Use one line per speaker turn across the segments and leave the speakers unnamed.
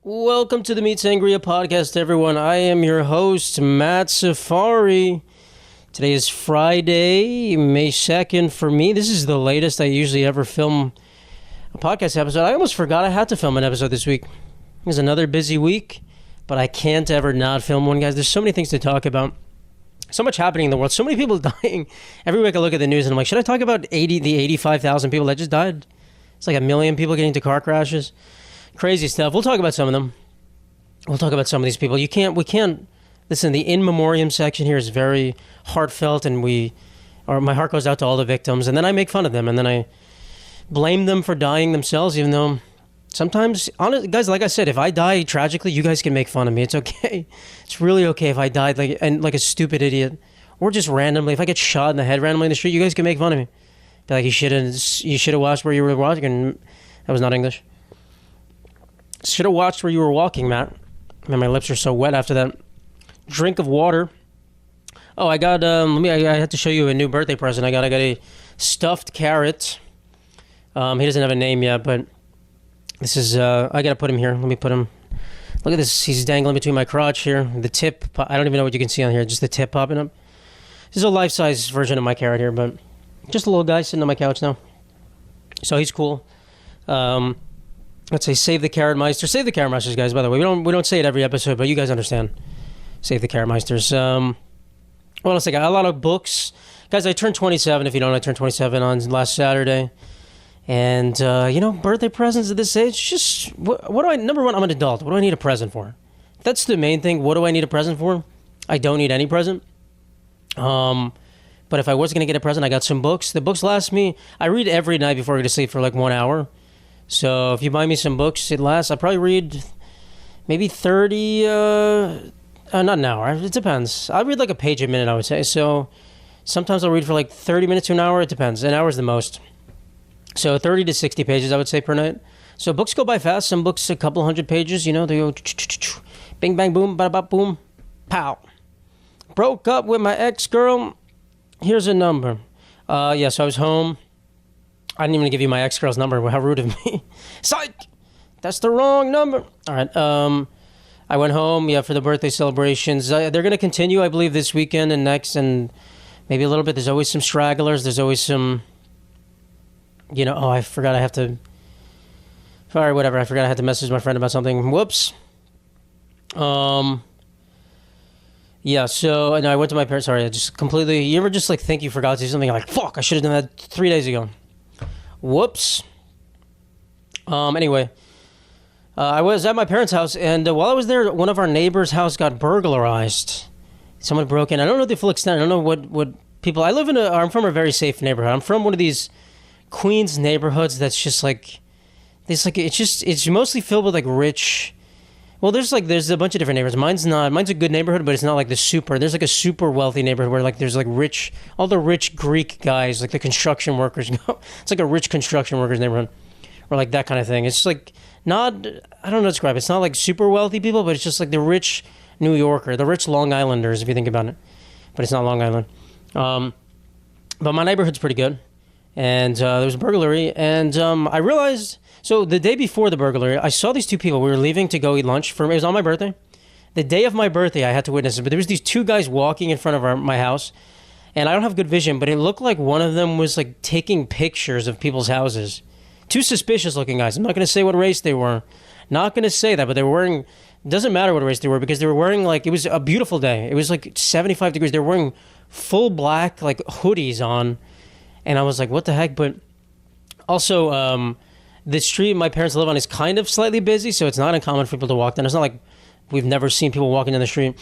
Welcome to the Meat Sangria podcast, everyone. I am your host, Matt Safari. Today is Friday, May 2nd for me. This is the latest I usually ever film a podcast episode. I almost forgot I had to film an episode this week. It was another busy week, but I can't ever not film one, guys. There's so many things to talk about. So much happening in the world. So many people dying. Every week I look at the news and I'm like, should I talk about the 85,000 people that just died? It's like 1 million people getting into car crashes. Crazy stuff. We'll talk about some of them. We'll talk about some of these people. We can't, listen, the in memoriam section here is very heartfelt, and my heart goes out to all the victims, and then I make fun of them, and then I blame them for dying themselves, even though sometimes, honestly, guys, like I said, if I die tragically, you guys can make fun of me. It's okay. It's really okay if I died like a stupid idiot, or just randomly. If I get shot in the head randomly in the street, you guys can make fun of me. Be like, you should have watched where you were walking. That was not English. Should have watched where you were walking, Matt. Man, my lips are so wet after that drink of water. Oh, I got, I had to show you a new birthday present. I got a stuffed carrot. He doesn't have a name yet, but this is, I got to put him here. Let me put him. Look at this. He's dangling between my crotch here. The tip, I don't even know what you can see on here. Just the tip popping up. This is a life-size version of my carrot here, but just a little guy sitting on my couch now. So he's cool. Let's say save the carrot meisters. Save the carrot meisters, guys, by the way. We don't say it every episode, but you guys understand. Save the carrot meisters. What else I got? A lot of books. Guys, I turned 27. If you don't, I turned 27 on last Saturday. And, birthday presents at this age, just, number one, I'm an adult. What do I need a present for? That's the main thing. What do I need a present for? I don't need any present. But if I was going to get a present, I got some books. The books last me, I read every night before I go to sleep for like 1 hour. So if you buy me some books, it lasts. I probably read maybe 30, not an hour. It depends. I read like a page a minute, I would say. So sometimes I'll read for like 30 minutes to an hour. It depends. An hour is the most. So 30 to 60 pages, I would say, per night. So books go by fast. Some books, a couple hundred pages, they go bing, bang, boom, bada, bop, boom, pow. Broke up with my ex-girl. Here's a number. So I was home. I didn't even give you my ex-girl's number. How rude of me. Psych! That's the wrong number. All right. I went home, for the birthday celebrations. They're going to continue, I believe, this weekend and next, and maybe a little bit. There's always some stragglers. There's always some, I forgot I have to, sorry, whatever. I forgot I had to message my friend about something. Whoops. So, and I went to my parents. Sorry, I just completely, you ever just think you forgot to do something? Like, fuck, I should have done that 3 days ago. Whoops. Anyway, I was at my parents' house, and while I was there, one of our neighbors' house got burglarized. Someone broke in. I don't know the full extent. I don't know what people. I'm from a very safe neighborhood. I'm from one of these Queens neighborhoods that's just it's mostly filled with rich. Well, there's a bunch of different neighborhoods. Mine's a good neighborhood, but it's not there's a super wealthy neighborhood where there's rich, all the rich Greek guys, the construction workers go. It's like a rich construction workers neighborhood, or that kind of thing. It's not, I don't know how to describe it. It's not super wealthy people, but it's just the rich New Yorker, the rich Long Islanders, if you think about it. But it's not Long Island. But my neighborhood's pretty good. And there was a burglary, and I realized, so the day before the burglary, I saw these two people. We were leaving to go eat lunch. It was on my birthday. The day of my birthday, I had to witness it, but there was these two guys walking in front of my house, and I don't have good vision, but it looked like one of them was taking pictures of people's houses. Two suspicious looking guys. I'm not going to say what race they were. Not going to say that, but they were wearing, doesn't matter what race they were, because they were wearing it was a beautiful day. It was 75 degrees. They were wearing full black hoodies on. And I was like, what the heck? But also, the street my parents live on is kind of slightly busy, so it's not uncommon for people to walk down. It's not like we've never seen people walking down the street.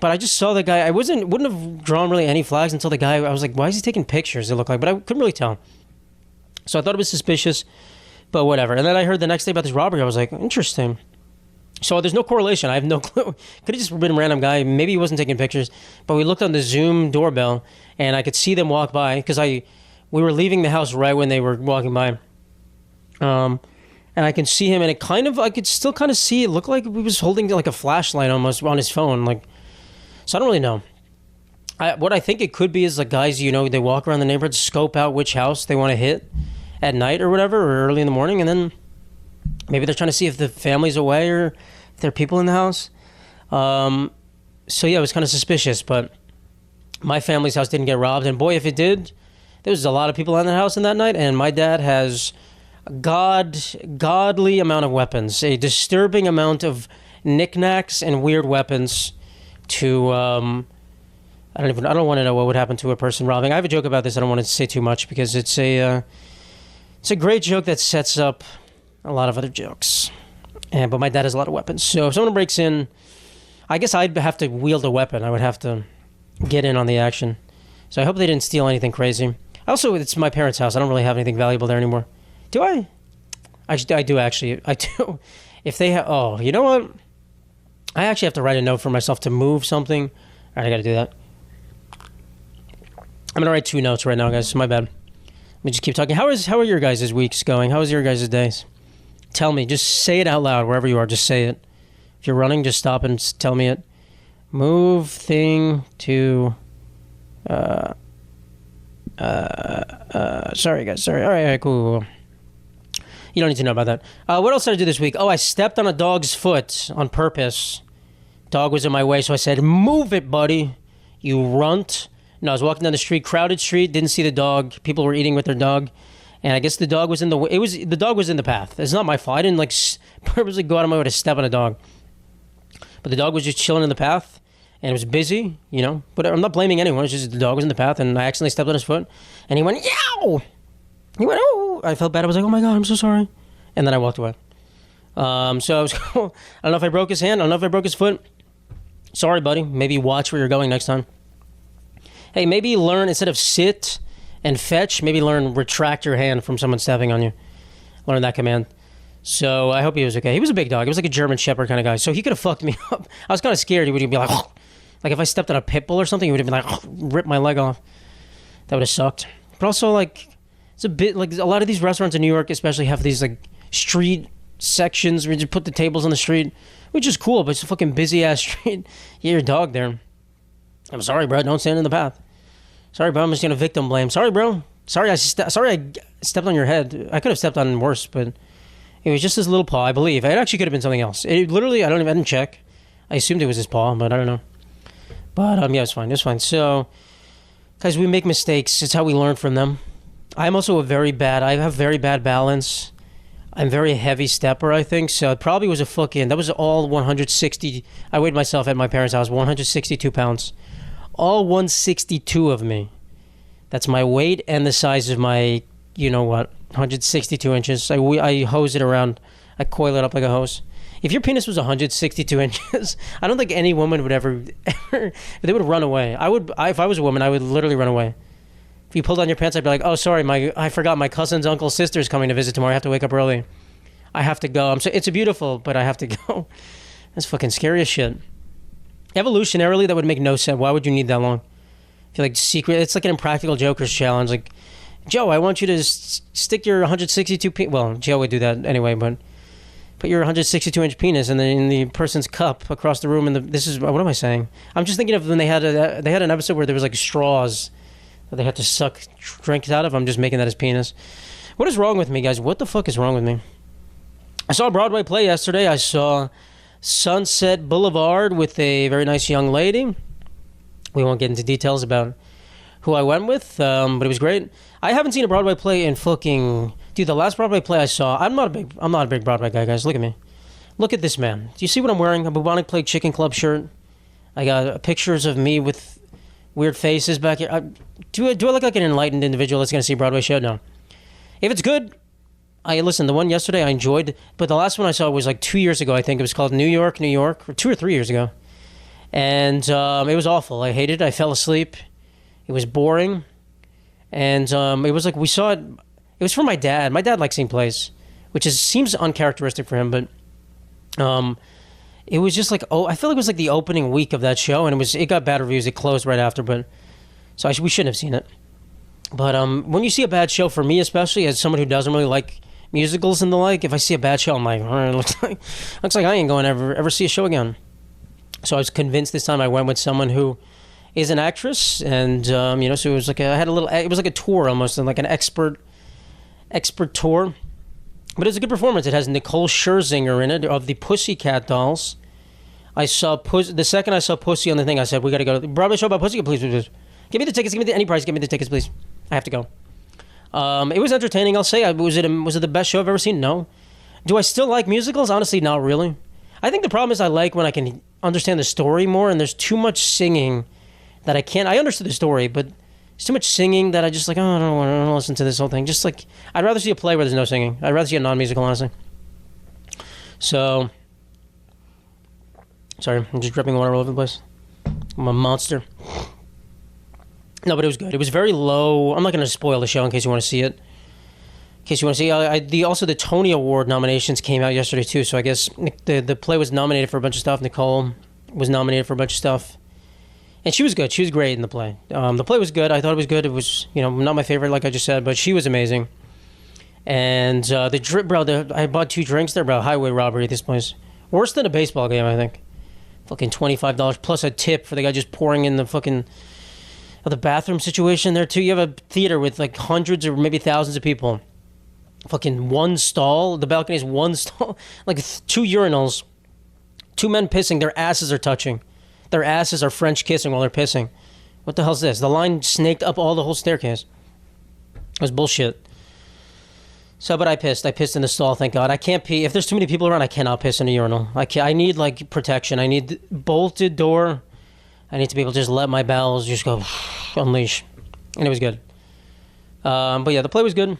But I just saw the guy. I wouldn't have drawn really any flags until the guy, I was like, why is he taking pictures, it looked like? But I couldn't really tell. So I thought it was suspicious, but whatever. And then I heard the next day about this robbery. I was like, interesting. So there's no correlation. I have no clue. Could have just been a random guy. Maybe he wasn't taking pictures. But we looked on the Zoom doorbell, and I could see them walk by, because we were leaving the house right when they were walking by. And I can see him, and I could still kind of see it looked like he was holding a flashlight almost on his phone. So I don't really know. What I think it could be is guys, they walk around the neighborhood, scope out which house they want to hit at night or whatever, or early in the morning, and then maybe they're trying to see if the family's away or there are people in the house. So yeah, it was kind of suspicious, but my family's house didn't get robbed, and boy, if it did, there was a lot of people in the house in that night, and my dad has a godly amount of weapons, a disturbing amount of knickknacks and weird weapons to, I don't want to know what would happen to a person robbing. I have a joke about this. I don't want to say too much because it's a great joke that sets up a lot of other jokes. But my dad has a lot of weapons. So if someone breaks in, I guess I'd have to wield a weapon. I would have to get in on the action. So I hope they didn't steal anything crazy. Also, it's my parents' house. I don't really have anything valuable there anymore. Do I? I do actually. I do. If they have, oh, you know what? I actually have to write a note for myself to move something. All right, I got to do that. I'm gonna write 2 notes right now, guys. My bad. Let me just keep talking. How are your guys' weeks going? How is your guys' days? Tell me. Just say it out loud wherever you are. Just say it. If you're running, just stop and tell me it. Move thing to. Sorry, guys. Sorry. All right, cool. You don't need to know about that. What else did I do this week? Oh, I stepped on a dog's foot on purpose. Dog was in my way, so I said, "Move it, buddy. You runt." No, I was walking down the street, crowded street, didn't see the dog. People were eating with their dog. And I guess the dog was in the dog was in the path. It's not my fault. I didn't purposely go out of my way to step on a dog. But the dog was just chilling in the path, and it was busy, you know. But I'm not blaming anyone. It's just the dog was in the path, and I accidentally stepped on his foot, and he went, yow! He went, oh! I felt bad. I was like, oh my God, I'm so sorry. And then I walked away. So I was, I don't know if I broke his hand. I don't know if I broke his foot. Sorry, buddy. Maybe watch where you're going next time. Hey, maybe learn, instead of sit and fetch, maybe learn retract your hand from someone stepping on you. Learn that command. So I hope he was okay. He was a big dog. He was like a German Shepherd kind of guy. So he could have fucked me up. I was kind of scared. He would be like, like if I stepped on a pit bull or something, he would have been like, rip my leg off. That would have sucked. But also, like, it's a bit, like, a lot of these restaurants in New York especially have these, like, street sections where you just put the tables on the street, which is cool, but it's a fucking busy-ass street. You get your dog there. I'm sorry, bro. Don't stand in the path. Sorry, bro. I'm just gonna victim blame. Sorry, bro. Sorry, I stepped on your head. I could have stepped on worse, but it was just his little paw, I believe. It actually could have been something else. It literally, I didn't check. I assumed it was his paw, but I don't know. But yeah, it's fine. It's fine. So, guys, we make mistakes. It's how we learn from them. I'm also I have very bad balance. I'm very heavy stepper, I think. So it probably was that was all 160. I weighed myself at my parents' house, 162 pounds. All 162 of me. That's my weight and the size of my, you know what, 162 inches. I hose it around. I coil it up like a hose. If your penis was 162 inches, I don't think any woman would ever they would run away. If I was a woman, I would literally run away. If you pulled on your pants, I'd be like, oh, sorry, I forgot my cousin's uncle's sister's coming to visit tomorrow. I have to wake up early. I have to go. It's beautiful, but I have to go. That's fucking scary as shit. Evolutionarily, that would make no sense. Why would you need that long? I feel like it's like an Impractical Jokers challenge. Like, Joe, I want you to stick your 162 well, Joe would do that anyway, but put your 162-inch penis in the person's cup across the room. What am I saying? I'm just thinking of when they had an episode where there was like straws that they had to suck drinks out of. I'm just making that his penis. What is wrong with me, guys? What the fuck is wrong with me? I saw a Broadway play yesterday. I saw Sunset Boulevard with a very nice young lady. We won't get into details about who I went with, but it was great. I haven't seen a Broadway play in fucking... Dude, the last Broadway play I saw... I'm not a big Broadway guy, guys. Look at me. Look at this man. Do you see what I'm wearing? A bubonic plague chicken club shirt. I got pictures of me with weird faces back here. Do I look like an enlightened individual that's going to see a Broadway show? No. If it's good... Listen, the one yesterday I enjoyed, but the last one I saw was like 2 years ago, I think. It was called New York, or 2 or 3 years ago. And it was awful. I hated it. I fell asleep. It was boring. And it was like, we saw it. It was for my dad. My dad likes seeing plays, which seems uncharacteristic for him, but it was just like, I feel like it was like the opening week of that show, and it got bad reviews. It closed right after, but so we shouldn't have seen it. But when you see a bad show, for me especially, as someone who doesn't really like musicals and the like, if I see a bad show, I'm like, it looks like I ain't going to ever see a show again. So I was convinced this time I went with someone who is an actress, and so it was like it was like a tour almost, and like an expert tour. But it's a good performance. It has Nicole Scherzinger in it of the Pussycat Dolls. I saw the second I saw Pussy on the thing, I said, we got to go to the Broadway show about Pussy. Please, please, please. Give me the tickets. Give me any price. Give me the tickets, please. I have to go. It was entertaining, I'll say. Was it the best show I've ever seen? No. Do I still like musicals? Honestly, not really. I think the problem is I like when I can understand the story more, and there's too much singing that I can't. I understood the story, but there's too much singing that I just like, oh, I don't want to listen to this whole thing. Just like, I'd rather see a play where there's no singing. I'd rather see a non-musical, honestly. So, sorry, I'm just dripping water all over the place. I'm a monster. No, but it was good. It was very low. I'm not going to spoil the show in case you want to see it. In case you want to see, also the Tony Award nominations came out yesterday too. So I guess the play was nominated for a bunch of stuff. Nicole was nominated for a bunch of stuff, and she was good. She was great in the play. The play was good. I thought it was good. It was, not my favorite, like I just said, but she was amazing. And the drip, bro. I bought 2 drinks there, bro. Highway robbery at this place. Worse than a baseball game, I think. Fucking $25 plus a tip for the guy just pouring in the fucking. The bathroom situation there too. You have a theater with like hundreds or maybe thousands of people. Fucking one stall. The balcony is one stall. Like 2 urinals. 2 men pissing. Their asses are touching. Their asses are French kissing while they're pissing. What the hell's this? The line snaked up all the whole staircase. It was bullshit. So, but I pissed. I pissed in the stall, thank God. I can't pee. If there's too many people around, I cannot piss in a urinal. I need like protection. I need bolted door. I need to be able to just let my bowels just go unleash. And it was good. But yeah, the play was good.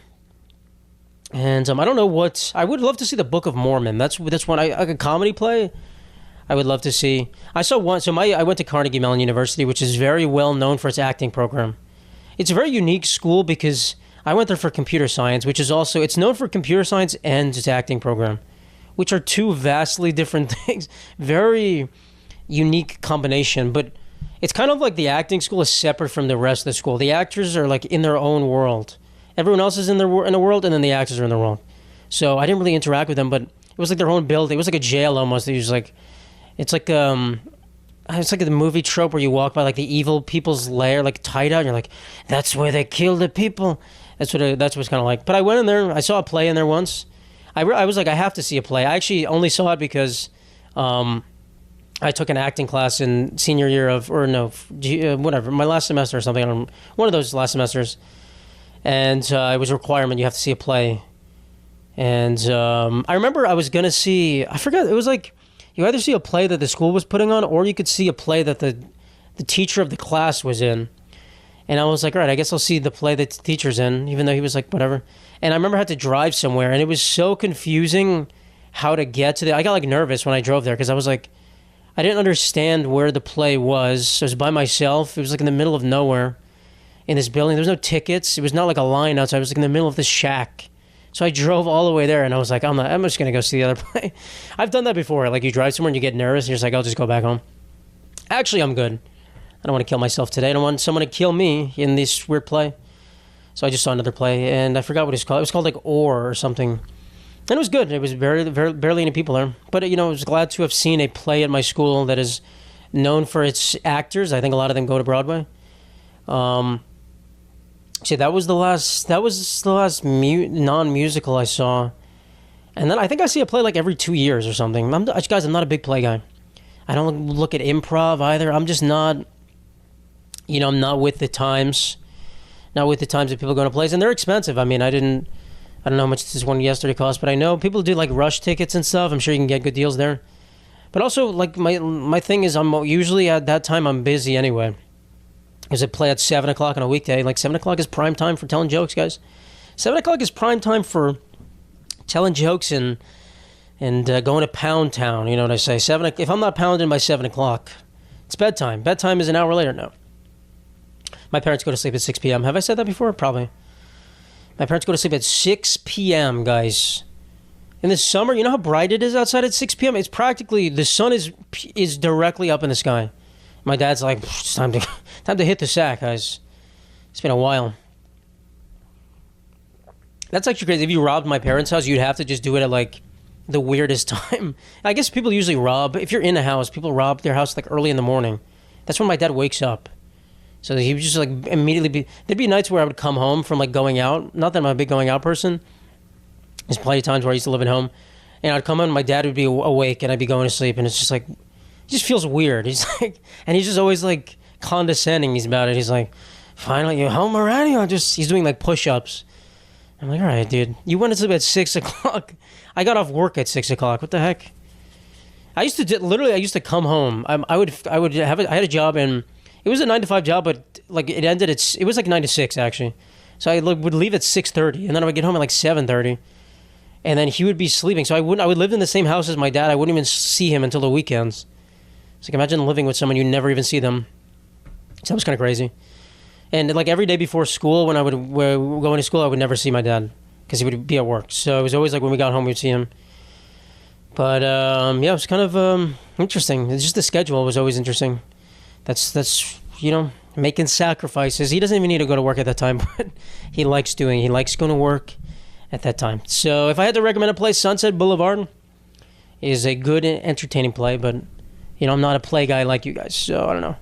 And I don't know what... I would love to see the Book of Mormon. That's one... like a comedy play, I would love to see. I saw one... So I went to Carnegie Mellon University, which is very well known for its acting program. It's a very unique school because I went there for computer science, which is also... It's known for computer science and its acting program, which are 2 vastly different things. Very unique combination, but... It's kind of like the acting school is separate from the rest of the school. The actors are like in their own world. Everyone else is in a world, and then the actors are in their world. So I didn't really interact with them, but it was like their own building. It was like a jail almost. It was like, it's like the movie trope where you walk by like the evil people's lair, like tied out, and you're like, that's where they kill the people. That's what it's kind of like. But I went in there. I saw a play in there once. I was like, I have to see a play. I actually only saw it because. I took an acting class in senior year whatever, my last semester or something. One of those last semesters. And it was a requirement. You have to see a play. And I remember I was going to see, I forgot, it was like, you either see a play that the school was putting on, or you could see a play that the teacher of the class was in. And I was like, all right, I guess I'll see the play that the teacher's in, even though he was like, whatever. And I remember I had to drive somewhere, and it was so confusing how to get to I got like nervous when I drove there, because I was like, I didn't understand where the play was. I was by myself. It was like in the middle of nowhere in this building. There was no tickets. It was not like a line outside. I was like in the middle of this shack. So I drove all the way there, and I was like, I'm just going to go see the other play. I've done that before. Like you drive somewhere and you get nervous, and you're just like, I'll just go back home. Actually, I'm good. I don't want to kill myself today. I don't want someone to kill me in this weird play. So I just saw another play, and I forgot what it's called. It was called like or something. And it was good. It was barely any people there. But, I was glad to have seen a play at my school that is known for its actors. I think a lot of them go to Broadway. See, that was the last non-musical I saw. And then I think I see a play like every 2 years or something. Guys, I'm not a big play guy. I don't look at improv either. I'm just not, I'm not with the times. Not with the times that people go to plays. And they're expensive. I mean, I don't know how much this one yesterday cost, but I know people do like rush tickets and stuff. I'm sure you can get good deals there. But also, like my thing is, I'm usually at that time I'm busy anyway. Because I play at 7 o'clock on a weekday. Like 7 o'clock is prime time for telling jokes, guys. 7 o'clock is prime time for telling jokes and going to Pound Town. You know what I say? If I'm not pounding by 7 o'clock, it's bedtime. Bedtime is an hour later now. My parents go to sleep at 6 p.m. Have I said that before? Probably. My parents go to sleep at 6 p.m., guys. In the summer, you know how bright it is outside at 6 p.m.? It's practically, the sun is directly up in the sky. My dad's like, it's time to hit the sack, guys. It's been a while. That's actually crazy. If you robbed my parents' house, you'd have to just do it at like the weirdest time. I guess people usually rob, if you're in a house, people rob their house like early in the morning. That's when my dad wakes up. So he would just like immediately there'd be nights where I would come home from like going out. Not that I'm a big going out person. There's plenty of times where I used to live at home, and I'd come home and my dad would be awake and I'd be going to sleep, and it's just like, it just feels weird. He's like, and he's just always like condescending. He's about it. He's like, finally, you're home already? He's doing like push-ups. I'm like, all right, dude, you went to sleep at 6 o'clock. I got off work at 6 o'clock. What the heck? I used to come home. I had a job, and it was a 9 to 5 job, but like it was like 9 to 6 actually. So I would leave at 6:30, and then I would get home at like 7:30, and then he would be sleeping. So I would live in the same house as my dad. I wouldn't even see him until the weekends. It's like, imagine living with someone you never even see them. Sounds kind of crazy. And like every day before school, when I would go into school, I would never see my dad because he would be at work. So it was always like when we got home, we'd see him. But yeah, it was kind of interesting. It's just the schedule was always interesting. That's making sacrifices. He doesn't even need to go to work at that time, but he likes going to work at that time. So if I had to recommend a play, Sunset Boulevard is a good, entertaining play. But I'm not a play guy like you guys, so I don't know.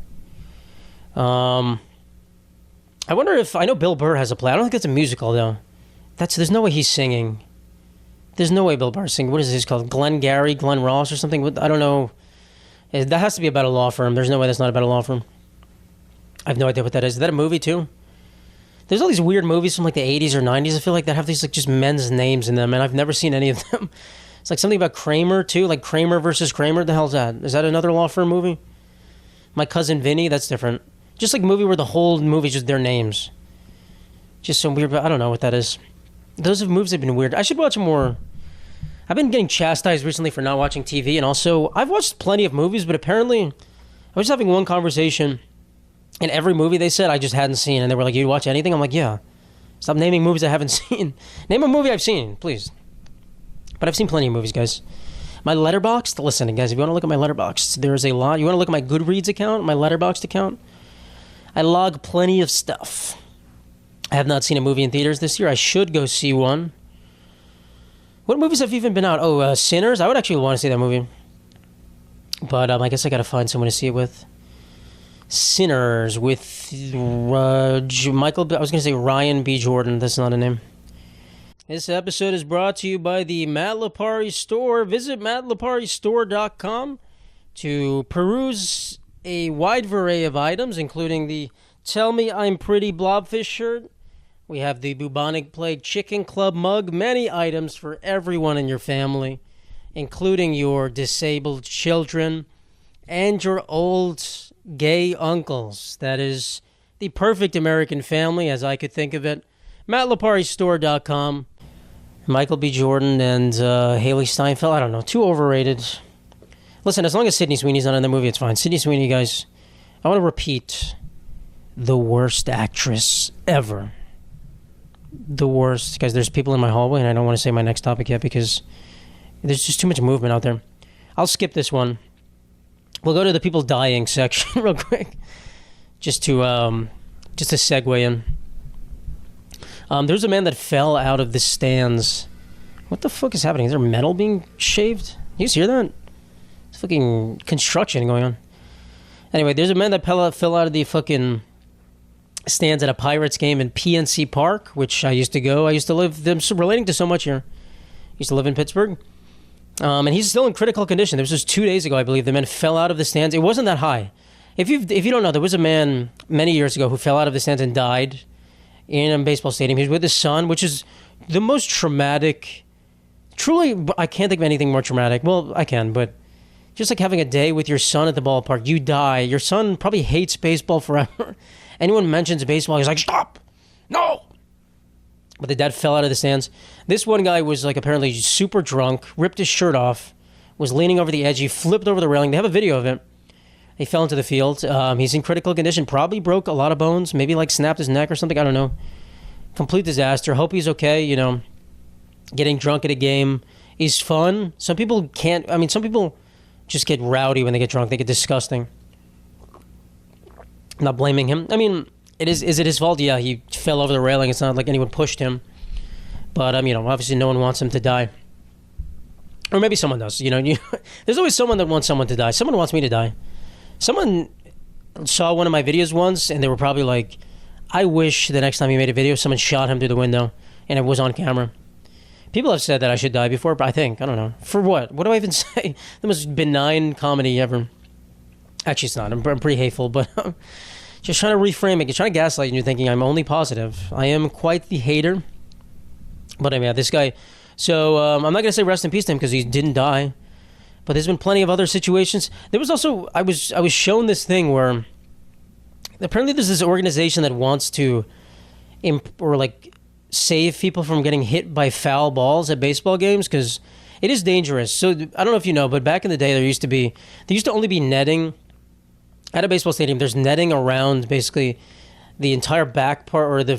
I wonder if I know Bill Burr has a play. I don't think it's a musical though. There's no way he's singing. There's no way Bill Burr's singing. What is this called? Glenn Ross or something? I don't know. That has to be about a law firm. There's no way that's not about a law firm. I have no idea what that is. Is that a movie too? There's all these weird movies from like the 80s or 90s, I feel like, that have these like just men's names in them, and I've never seen any of them. It's like something about Kramer too, like Kramer versus Kramer. The hell's that? Is that another law firm movie? My Cousin Vinny? That's different. Just like a movie where the whole movie's just their names. Just some weird, but I don't know what that is. Those movies have been weird. I should watch more. I've been getting chastised recently for not watching TV, and also I've watched plenty of movies, but apparently I was having one conversation, and every movie they said I just hadn't seen, and they were like, "You watch anything?" I'm like, "Yeah." Stop naming movies I haven't seen. Name a movie I've seen, please. But I've seen plenty of movies, guys. My Letterboxd, listen, guys, if you want to look at my Letterboxd, there's a lot. You want to look at my Goodreads account, my Letterboxd account? I log plenty of stuff. I have not seen a movie in theaters this year. I should go see one. What movies have even been out? Oh, Sinners. I would actually want to see that movie. But I guess I got to find someone to see it with. Sinners with Michael. I was going to say Ryan B. Jordan. That's not a name. This episode is brought to you by the Matt Lipari store. Visit mattliparistore.com to peruse a wide array of items, including the Tell Me I'm Pretty Blobfish shirt. We have the Bubonic Plague Chicken Club mug. Many items for everyone in your family, including your disabled children and your old gay uncles. That is the perfect American family, as I could think of it. MattLipariStore.com. Michael B. Jordan and Haley Steinfeld. I don't know. Too overrated. Listen, as long as Sydney Sweeney's not in the movie, it's fine. Sydney Sweeney, guys, I want to repeat. The worst actress ever. The worst. Guys, there's people in my hallway, and I don't want to say my next topic yet because there's just too much movement out there. I'll skip this one. We'll go to the people dying section real quick. Just to segue in. There's a man that fell out of the stands. What the fuck is happening? Is there metal being shaved? You guys hear that? It's fucking construction going on. Anyway, there's a man that fell out of the fucking stands at a Pirates game in PNC Park, which I used to go. I used to live. I'm relating to so much here. I used to live in Pittsburgh. And he's still in critical condition. This was 2 days ago, I believe. The man fell out of the stands. It wasn't that high. If you don't know, there was a man many years ago who fell out of the stands and died in a baseball stadium. He was with his son, which is the most traumatic. Truly, I can't think of anything more traumatic. Well, I can, but just like having a day with your son at the ballpark. You die. Your son probably hates baseball forever. Anyone mentions baseball, he's like, stop! No! But the dad fell out of the stands. This one guy was like apparently super drunk, ripped his shirt off, was leaning over the edge. He flipped over the railing. They have a video of it. He fell into the field. He's in critical condition. Probably broke a lot of bones. Maybe like snapped his neck or something. I don't know. Complete disaster. Hope he's okay. Getting drunk at a game is fun. Some people can't. I mean, some people just get rowdy when they get drunk. They get disgusting. I'm not blaming him. I mean, is it his fault? Yeah, he fell over the railing. It's not like anyone pushed him. But, obviously no one wants him to die. Or maybe someone does. There's always someone that wants someone to die. Someone wants me to die. Someone saw one of my videos once, and they were probably like, I wish the next time he made a video, someone shot him through the window, and it was on camera. People have said that I should die before, but I don't know. For what? What do I even say? The most benign comedy ever. Actually, it's not. I'm pretty hateful, but just trying to reframe it. You're trying to gaslight, and you're thinking I'm only positive. I am quite the hater. But I mean, this guy. So I'm not gonna say rest in peace to him because he didn't die. But there's been plenty of other situations. There was also I was shown this thing where apparently there's this organization that wants to save people from getting hit by foul balls at baseball games because it is dangerous. So I don't know if you know, but back in the day there used to only be netting at a baseball stadium. There's netting around basically the entire back part or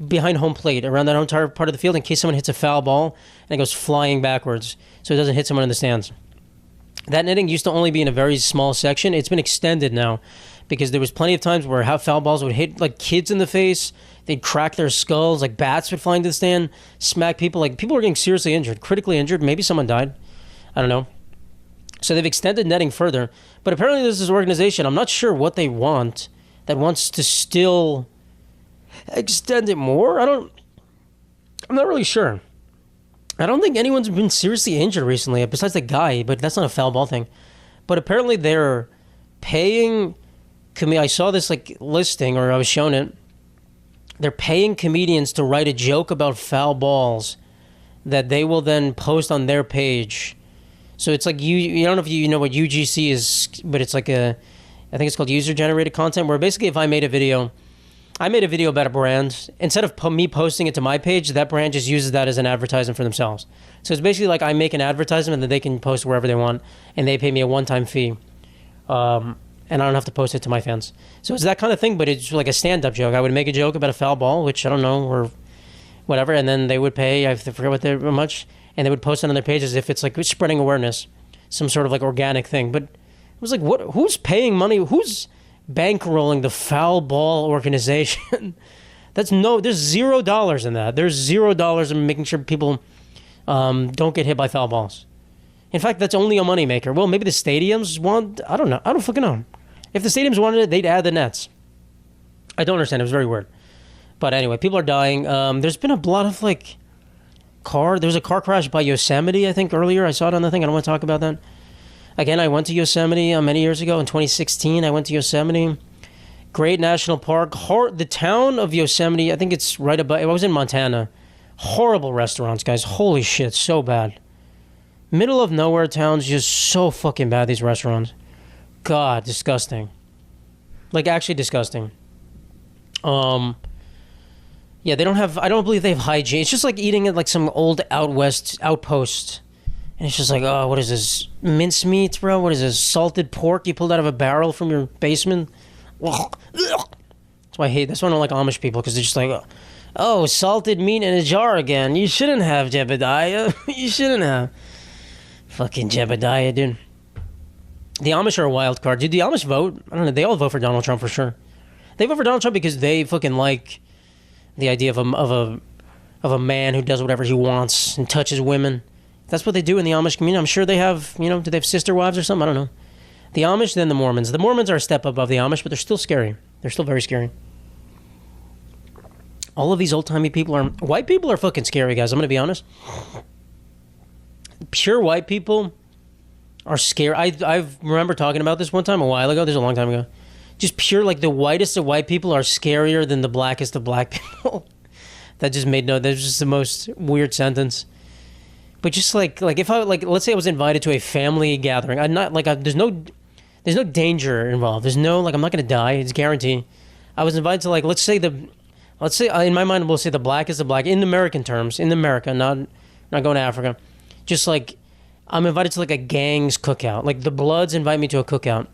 behind home plate around that entire part of the field in case someone hits a foul ball and it goes flying backwards so it doesn't hit someone in the stands. That netting used to only be in a very small section. It's been extended now because there was plenty of times where foul balls would hit like kids in the face. They'd crack their skulls, like bats would fly into the stand, smack people. Like people were getting seriously injured, critically injured. Maybe someone died. I don't know. So they've extended netting further. But apparently there's this organization, I'm not sure what they want, that wants to still extend it more. I'm not really sure. I don't think anyone's been seriously injured recently, besides the guy, but that's not a foul ball thing. But apparently they're paying, I saw this like listing, or I was shown it, they're paying comedians to write a joke about foul balls that they will then post on their page. So it's like, you don't know if you know what UGC is, but it's like I think it's called user-generated content, where basically if I made a video about a brand, instead of me posting it to my page, that brand just uses that as an advertisement for themselves. So it's basically like I make an advertisement that they can post wherever they want, and they pay me a one-time fee. And I don't have to post it to my fans. So it's that kind of thing, but it's like a stand-up joke. I would make a joke about a foul ball, which I don't know, or whatever, and then they would pay, I forget how much, and they would post it on their page as if it's like spreading awareness, some sort of like organic thing. But it was like, who's paying money? Who's bankrolling the foul ball organization? There's $0 in that. There's $0 in making sure people don't get hit by foul balls. In fact, that's only a moneymaker. Well, maybe the stadiums want, I don't know. I don't fucking know. If the stadiums wanted it, they'd add the nets. I don't understand. It was very weird. But anyway, people are dying. There's been a lot of there was a car crash by Yosemite, I think, earlier. I saw it on the thing. I don't want to talk about that. Again, I went to Yosemite many years ago. In 2016, I went to Yosemite. Great national park. The town of Yosemite, I think it's right above, I was in Montana. Horrible restaurants, guys. Holy shit, so bad. Middle of nowhere towns, just so fucking bad, these restaurants. God, disgusting. Like, actually disgusting. Yeah, I don't believe they have hygiene. It's just like eating at like some old out west outpost. And it's just like, oh, what is this? Mincemeat, bro? What is this? Salted pork you pulled out of a barrel from your basement? That's why I don't like Amish people, because they're just like, oh, salted meat in a jar again. You shouldn't have, Jebediah. You shouldn't have. Fucking Jebediah, dude. The Amish are a wild card. Dude, the Amish vote? I don't know. They all vote for Donald Trump for sure. They vote for Donald Trump because they fucking like the idea of a man who does whatever he wants and touches women. That's what they do in the Amish community. I'm sure they have, do they have sister wives or something? I don't know. The Amish, then the Mormons. The Mormons are a step above the Amish, but they're still scary. They're still very scary. All of these old-timey white people are fucking scary, guys. I'm going to be honest. Pure white people are scary. I remember talking about this one time a while ago. This is a long time ago. Just pure, like, the whitest of white people are scarier than the blackest of black people. That just that's just the most weird sentence. But just like if I, like, let's say I was invited to a family gathering. I'm not, like, there's no danger involved. There's no, like, I'm not going to die. It's guaranteed. I was invited to, like, let's say in my mind, we'll say the blackest of black, in American terms, in America, not going to Africa. Just like, I'm invited to, like, a gang's cookout. Like, the Bloods invite me to a cookout.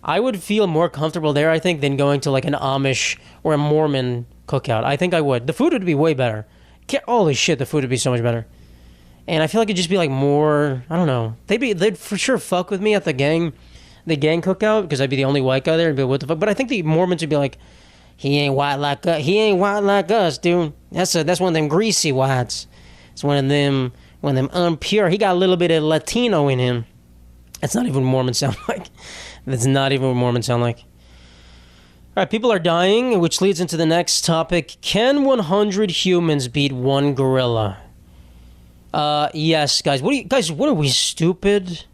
I would feel more comfortable there, I think, than going to, like, an Amish or a Mormon cookout. I think I would. The food would be way better. Holy shit, the food would be so much better. And I feel like it'd just be, like, more, I don't know. They'd for sure fuck with me at the gang cookout, because I'd be the only white guy there, and be like, what the fuck? But I think the Mormons would be like, he ain't white like us, dude. That's one of them greasy whites. It's one of them unpure. He got a little bit of Latino in him. That's not even what Mormons sound like. That's not even what Mormons sound like. All right, people are dying, which leads into the next topic. Can 100 humans beat one gorilla? Yes, guys. What are we, stupid?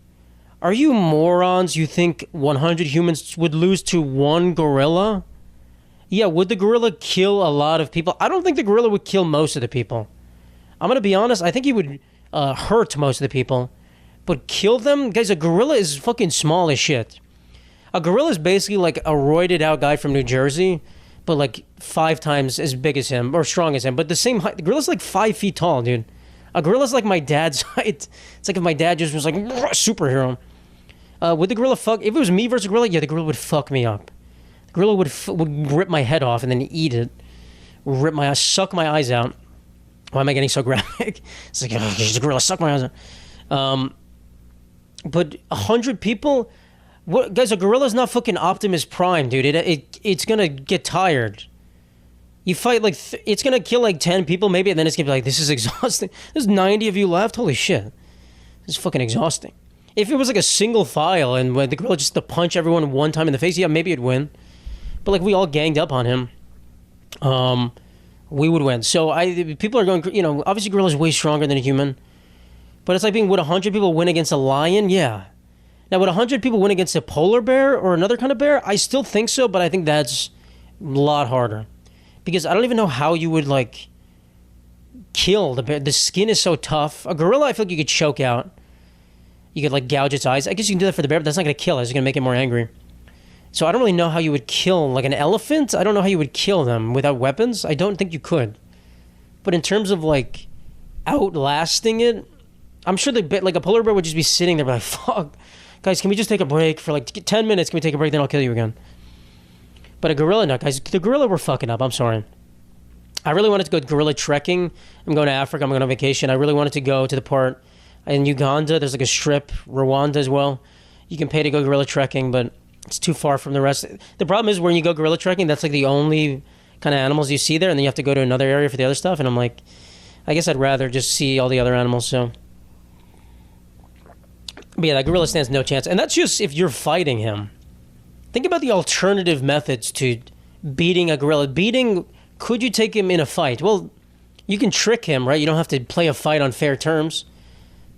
Are you morons? You think 100 humans would lose to one gorilla? Yeah, would the gorilla kill a lot of people? I don't think the gorilla would kill most of the people. I'm gonna be honest. I think he would hurt most of the people, but kill them, guys. A gorilla is fucking small as shit. A gorilla is basically like a roided out guy from New Jersey, but like 5 times as big as him or strong as him, but the same height. The gorilla's like 5 feet tall, dude. A gorilla's like my dad's height. It's like if my dad just was like superhero. Would the gorilla fuck? If it was me versus a gorilla, yeah, the gorilla would fuck me up. The gorilla would rip my head off and then eat it, rip my eyes, suck my eyes out. Why am I getting so graphic? It's like, oh, the gorilla suck my eyes out. But 100 people, what, guys? A gorilla's not fucking Optimus Prime, dude. It's gonna get tired. You fight like it's gonna kill like 10 people maybe, and then it's gonna be like, this is exhausting. There's 90 of you left. Holy shit, this is fucking exhausting. If it was like a single file and the gorilla just to punch everyone one time in the face, yeah, maybe it'd win. But like we all ganged up on him, we would win. So people are going, obviously gorilla's way stronger than a human, but it's like would 100 people win against a lion? Yeah. Now would 100 people win against a polar bear or another kind of bear? I still think so, but I think that's a lot harder. Because I don't even know how you would like kill the bear. The skin is so tough. A gorilla, I feel like you could choke out. You could like gouge its eyes. I guess you can do that for the bear, but that's not going to kill it. It's going to make it more angry. So I don't really know how you would kill like an elephant. I don't know how you would kill them without weapons. I don't think you could. But in terms of like outlasting it, I'm sure like a polar bear would just be sitting there like, fuck, guys, can we just take a break for like 10 minutes? Can we take a break? Then I'll kill you again. But a gorilla, no, guys. The gorilla, we're fucking up. I'm sorry. I really wanted to go gorilla trekking. I'm going to Africa. I'm going on vacation. I really wanted to go to the part in Uganda. There's like a strip. Rwanda as well. You can pay to go gorilla trekking, but it's too far from the rest. The problem is when you go gorilla trekking, that's like the only kind of animals you see there, and then you have to go to another area for the other stuff. And I'm like, I guess I'd rather just see all the other animals. So, but yeah, that gorilla stands no chance. And that's just if you're fighting him. Think about the alternative methods to beating a gorilla. Could you take him in a fight? Well, you can trick him, right? You don't have to play a fight on fair terms.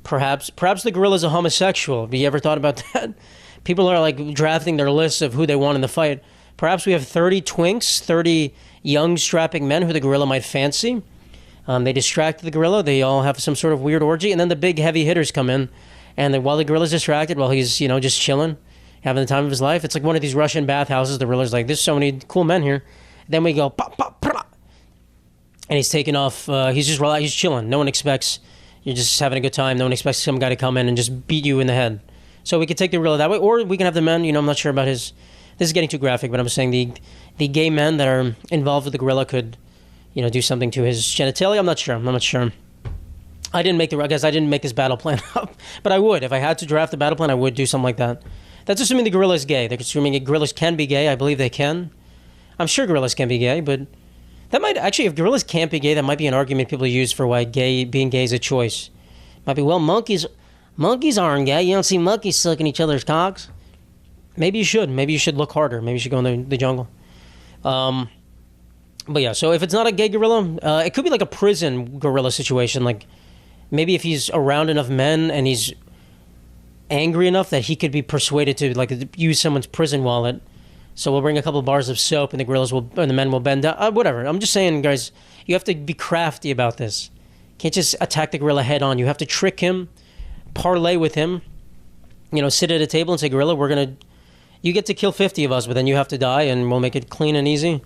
Perhaps the gorilla's a homosexual. Have you ever thought about that? People are like drafting their lists of who they want in the fight. Perhaps we have 30 twinks, 30 young strapping men who the gorilla might fancy. They distract the gorilla. They all have some sort of weird orgy. And then the big heavy hitters come in. And while the gorilla's distracted, while he's, just chilling, having the time of his life. It's like one of these Russian bathhouses. The gorilla's like, there's so many cool men here. Then we go, pop, pop, pop. And he's taking off. He's just relaxed. He's chilling. No one expects, you're just having a good time. No one expects some guy to come in and just beat you in the head. So we could take the gorilla that way. Or we can have the men, I'm not sure about his, this is getting too graphic, but I'm saying the gay men that are involved with the gorilla could, do something to his genitalia. I'm not sure. I didn't make this battle plan up, but I would. If I had to draft a battle plan, I would do something like that. That's assuming the gorilla is gay. They're assuming gorillas can be gay. I believe they can. I'm sure gorillas can be gay, but that might actually, if gorillas can't be gay, that might be an argument people use for why being gay is a choice. Might be, well, monkeys aren't gay. You don't see monkeys sucking each other's cocks. Maybe you should. Maybe you should look harder. Maybe you should go in the jungle. But yeah, so if it's not a gay gorilla, it could be like a prison gorilla situation. Like maybe if he's around enough men and he's angry enough that he could be persuaded to like use someone's prison wallet. So we'll bring a couple bars of soap and the men will bend down. Whatever. I'm just saying, guys, you have to be crafty about this. Can't just attack the gorilla head on. You have to trick him, parlay with him, sit at a table and say, gorilla, you get to kill 50 of us, but then you have to die and we'll make it clean and easy.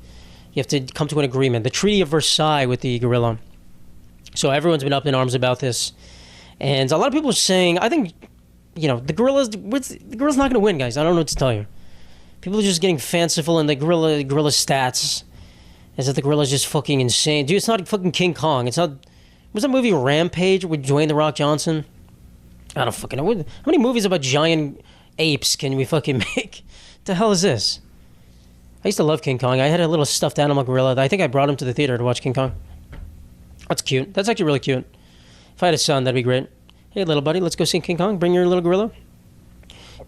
You have to come to an agreement. The Treaty of Versailles with the gorilla. So everyone's been up in arms about this. And a lot of people are saying, I think, the gorilla's not going to win, guys. I don't know what to tell you. People are just getting fanciful in the gorilla stats. As if the gorilla's just fucking insane. Dude, it's not fucking King Kong. It's not... Was that movie Rampage with Dwayne "The Rock" Johnson? I don't fucking know. How many movies about giant apes can we fucking make? What the hell is this? I used to love King Kong. I had a little stuffed animal gorilla. I think I brought him to the theater to watch King Kong. That's cute. That's actually really cute. If I had a son, that'd be great. Hey, little buddy, let's go see King Kong. Bring your little gorilla.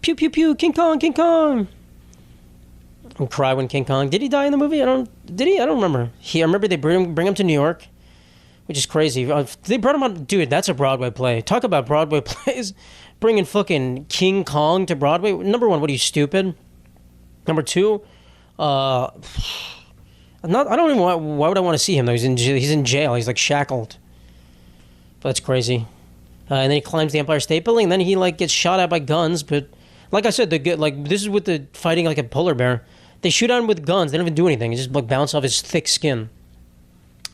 Pew, pew, pew. King Kong, King Kong. And cry when King Kong... Did he die in the movie? Did he? I don't remember. I remember they bring him to New York which is crazy. They brought him on, dude. That's a Broadway play. Talk about Broadway plays, bringing fucking King Kong to Broadway. Number one, what are you, stupid? Number two, I don't even want. Why would I want to see him though? He's in jail. He's like shackled. But that's crazy. And then he climbs the Empire State Building, and then he like gets shot at by guns. But like I said, this is with the fighting like a polar bear. They shoot at him with guns. They don't even do anything. They just like bounce off his thick skin.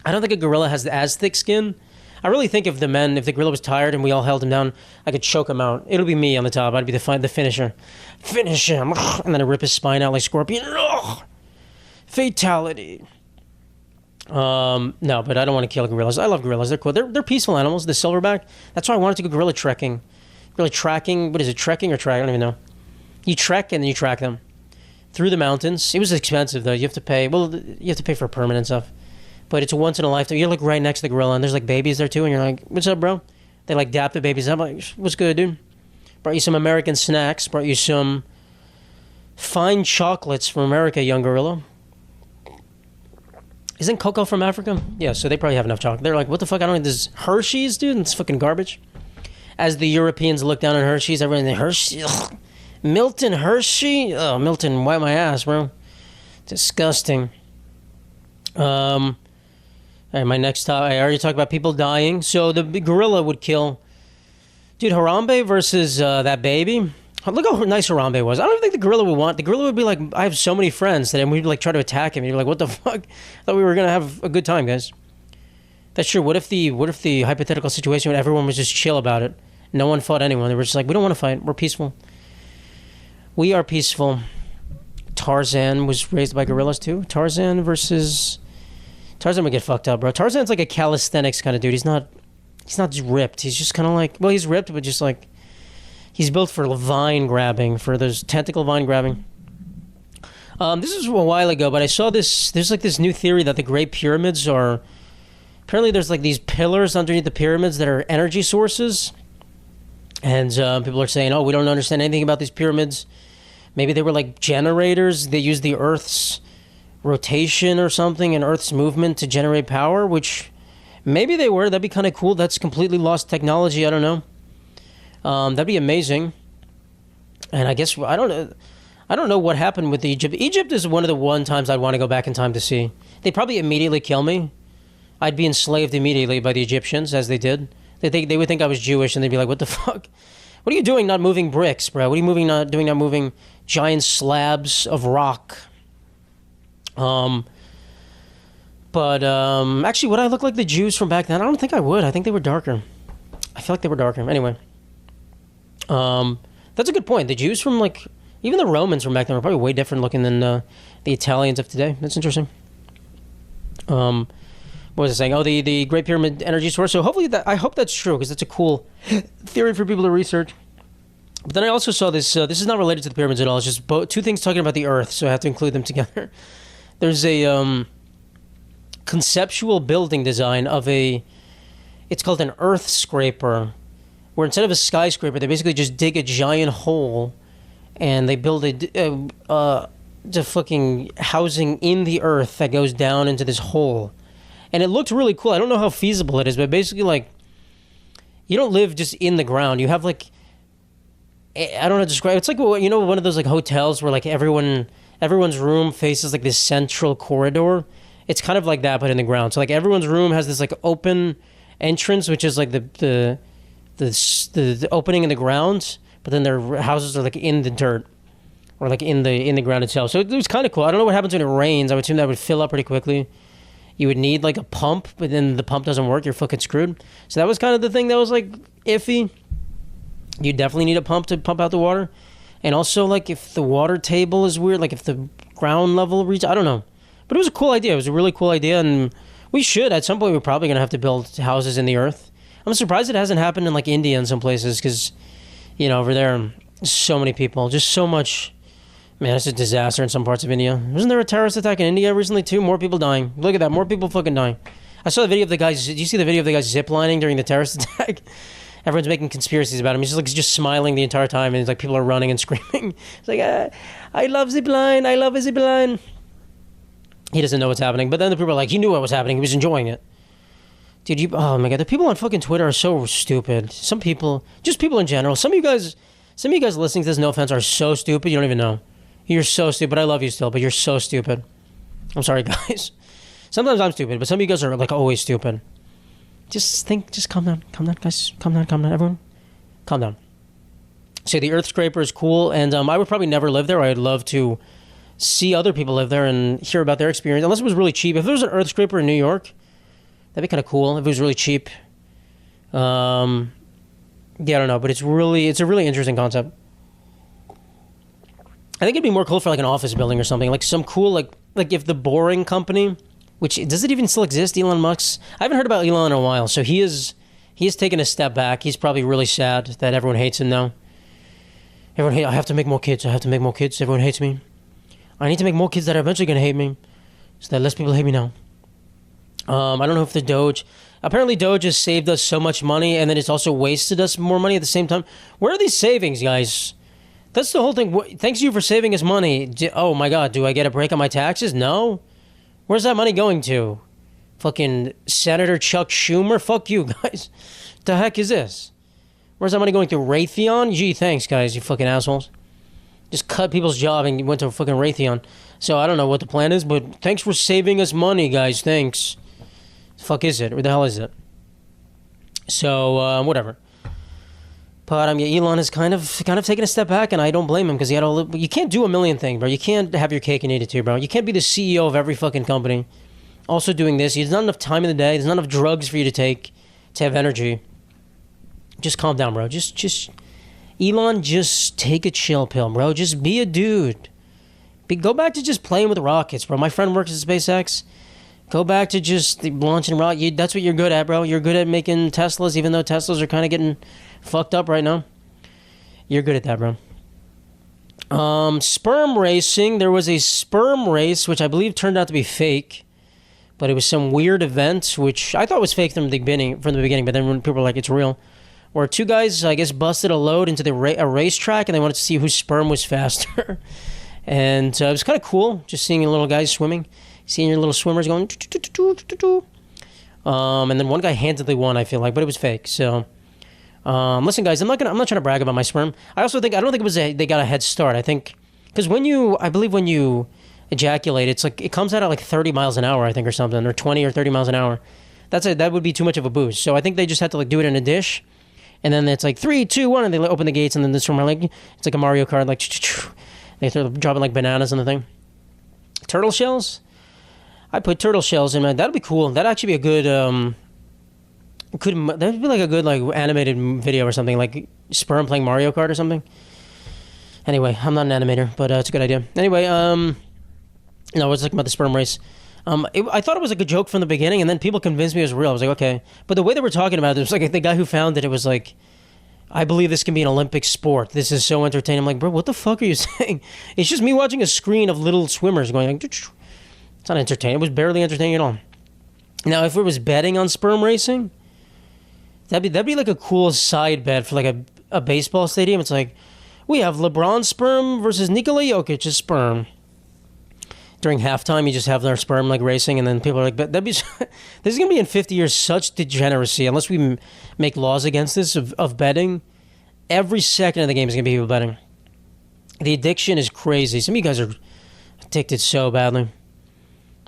I don't think a gorilla has as thick skin. I really think if the gorilla was tired and we all held him down, I could choke him out. It'll be me on the top. I'd be the finisher. Finish him. And then I rip his spine out like Scorpion. Fatality. No, but I don't want to kill gorillas. I love gorillas. They're cool. They're peaceful animals. The silverback. That's why I wanted to go gorilla trekking. Gorilla tracking. What is it? Trekking or track? I don't even know. You trek and then you track them through the mountains. It was expensive though. You have to pay. Well, you have to pay for a permit and stuff. But it's a once in a lifetime. You're like right next to the gorilla, and there's like babies there too, and you're like, "What's up, bro?" They like dap the babies up. I'm like, "What's good, dude?" Brought you some American snacks. Brought you some fine chocolates from America, young gorilla. Isn't cocoa from Africa? Yeah, so they probably have enough chocolate. They're like, "What the fuck? I don't need this Hershey's, dude. It's fucking garbage." As the Europeans look down on Hershey's, everyone in Hershey, ugh. Milton Hershey. Oh, Milton, wipe my ass, bro. Disgusting. All right, my next topic. I already talked about people dying. So the gorilla would kill, dude. Harambe versus that baby. Look how nice Harambe was. I don't even think the gorilla would want. The gorilla would be like, I have so many friends that we'd like try to attack him. And he'd be like, what the fuck? I thought we were gonna have a good time, guys. That's true. What if the hypothetical situation when everyone was just chill about it? No one fought anyone. They were just like, we don't want to fight. We're peaceful. We are peaceful. Tarzan was raised by gorillas too. Tarzan would get fucked up, bro. Tarzan's like a calisthenics kind of dude. He's not just ripped. He's just kind of like, well, he's ripped, but just like, he's built for vine grabbing, for those tentacle vine grabbing. This was a while ago, but I saw this. There's like this new theory that the Great Pyramids are, apparently there's like these pillars underneath the pyramids that are energy sources. And people are saying, oh, we don't understand anything about these pyramids. Maybe they were like generators. They used the Earth's rotation or something and Earth's movement to generate power, which maybe they were. That'd be kind of cool. That's completely lost technology. I don't know. That'd be amazing. And I guess I don't know what happened with Egypt. Egypt is one of the times I'd want to go back in time to see. They'd probably immediately kill me. I'd be enslaved immediately by the Egyptians, as they did. They would think I was Jewish, and they'd be like, "What the fuck? What are you doing? Not moving bricks, bro? What are you not moving giant slabs of rock?" Actually, would I look like the Jews from back then? I don't think I would. I think they were darker. I feel like they were darker. Anyway, that's a good point. The Jews from even the Romans from back then were probably way different looking than the Italians of today. That's interesting. What was I saying? Oh, the Great Pyramid energy source. So hopefully I hope that's true, because that's a cool theory for people to research. But then I also saw this. This is not related to the pyramids at all. It's just two things talking about the Earth, so I have to include them together. There's a conceptual building design of it's called an Earthscraper, where instead of a skyscraper, they basically just dig a giant hole, and they build the fucking housing in the Earth that goes down into this hole. And it looked really cool. I don't know how feasible it is, but basically, you don't live just in the ground. You have I don't know how to describe it. It's like, one of those hotels where everyone's room faces this central corridor. It's kind of like that, but in the ground. So everyone's room has this open entrance, which is the opening in the ground, but then their houses are in the dirt or in the ground itself. So it was kind of cool. I don't know what happens when it rains. I would assume that would fill up pretty quickly. You would need a pump, but then the pump doesn't work. You're fucking screwed. So that was kind of the thing that was iffy. You definitely need a pump to pump out the water. And also if the water table is weird, if the ground level reaches, I don't know. But it was a cool idea. It was a really cool idea. And we should, at some point, we're probably going to have to build houses in the earth. I'm surprised it hasn't happened in India in some places, because, over there, so many people, just so much. Man, it's a disaster in some parts of India. Wasn't there a terrorist attack in India recently too? More people dying. Look at that. More people fucking dying. I saw the video of the guys. Did you see the video of the guy ziplining during the terrorist attack? Everyone's making conspiracies about him. He's just smiling the entire time, and people are running and screaming. It's I love zipline. I love a zipline. He doesn't know what's happening. But then the people are he knew what was happening. He was enjoying it. Dude, oh my god, the people on fucking Twitter are so stupid. Some people, just people in general. Some of you guys listening to this, no offense, are so stupid you don't even know. You're so stupid. I love you still, but you're so stupid. I'm sorry, guys. Sometimes I'm stupid, but some of you guys are like always stupid. Just calm down, guys, calm down, everyone, calm down. So the Earthscraper is cool, and I would probably never live there. I'd love to see other people live there and hear about their experience, unless it was really cheap. If there was an Earthscraper in New York, that'd be kind of cool. If it was really cheap, yeah, I don't know, but it's a really interesting concept. I think it'd be more cool for like an office building or something, like some cool like if the Boring Company, which does it even still exist? Elon Musk's. I haven't heard about Elon in a while, so he is taken a step back. He's probably really sad that everyone hates him now. I have to make more kids. Everyone hates me. I need to make more kids that are eventually going to hate me, so that less people hate me now. I don't know if the Doge. Apparently, Doge has saved us so much money, and then it's also wasted us more money at the same time. Where are these savings, guys? That's the whole thing. Thanks to you for saving us money. Oh my God, do I get a break on my taxes? No. Where's that money going to? Fucking Senator Chuck Schumer? Fuck you, guys. The heck is this? Where's that money going to? Raytheon? Gee, thanks, guys, you fucking assholes. Just cut people's job and went to fucking Raytheon. So I don't know what the plan is, but thanks for saving us money, guys. Thanks. The fuck is it? What the hell is it? So, whatever. But Elon has kind of taken a step back, and I don't blame him because he had all. You can't do a million things, bro. You can't have your cake and eat it too, bro. You can't be the CEO of every fucking company. Also doing this, there's not enough time in the day. There's not enough drugs for you to take to have energy. Just calm down, bro. Just Elon, just take a chill pill, bro. Just be a dude. Go back to just playing with rockets, bro. My friend works at SpaceX. Go back to just launching rockets. That's what you're good at, bro. You're good at making Teslas, even though Teslas are kind of getting fucked up right now. You're good at that, bro. Sperm racing. There was a sperm race, which I believe turned out to be fake. But it was some weird event, which I thought was fake from the beginning. But then when people were like, it's real. Where two guys, I guess, busted a load into a racetrack, and they wanted to see whose sperm was faster. And it was kind of cool, just seeing little guys swimming. Seeing your little swimmers going. And then one guy handedly won, I feel like, but it was fake. So, listen, guys, I'm not trying to brag about my sperm. I don't think it was they got a head start. I think because I believe when you ejaculate, it's like it comes out at like 30 miles an hour, I think, or something, or 20 or 30 miles an hour. That would be too much of a boost. So I think they just had to like do it in a dish, and then it's like 3, 2, 1, and they open the gates, and then the swimmer it's like a Mario Kart, like they start dropping like bananas on the thing. Turtle shells. I put turtle shells in, man. That'd be cool. That'd actually be a good, that'd be like a good like animated video or something, like Sperm playing Mario Kart or something. Anyway, I'm not an animator, but it's a good idea. Anyway, no, I was talking about the sperm race. I thought it was like a joke from the beginning, and then people convinced me it was real. I was like, okay. But the way they were talking about it was like the guy who found it was like, I believe this can be an Olympic sport. This is so entertaining. I'm like, bro, what the fuck are you saying? It's just me watching a screen of little swimmers going like, it's not entertaining. It was barely entertaining at all. Now, if it was betting on sperm racing, that'd be like a cool side bet for like a baseball stadium. It's like, we have LeBron's sperm versus Nikola Jokic's sperm. During halftime, you just have their sperm like racing, and then people are like, but this is going to be in 50 years such degeneracy, unless we make laws against this of betting. Every second of the game is going to be people betting. The addiction is crazy. Some of you guys are addicted so badly.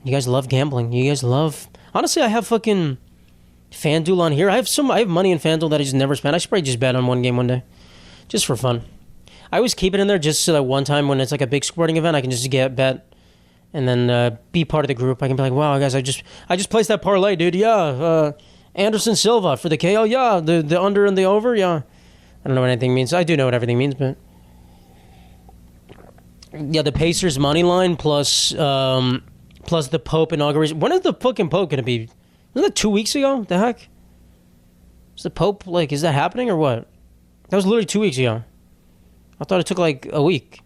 You guys love gambling. You guys love... Honestly, I have fucking FanDuel on here. I have money in FanDuel that I just never spend. I should probably just bet on one game one day. Just for fun. I always keep it in there just so that one time when it's like a big sporting event, I can just bet and then be part of the group. I can be like, wow, guys, I just placed that parlay, dude. Yeah, Anderson Silva for the KO. Yeah, the under and the over. Yeah. I don't know what anything means. I do know what everything means, but... Yeah, the Pacers money line plus the Pope inauguration. When is the fucking Pope going to be? Wasn't that 2 weeks ago? The heck? Is the Pope, like, is that happening or what? That was literally 2 weeks ago. I thought it took, like, a week.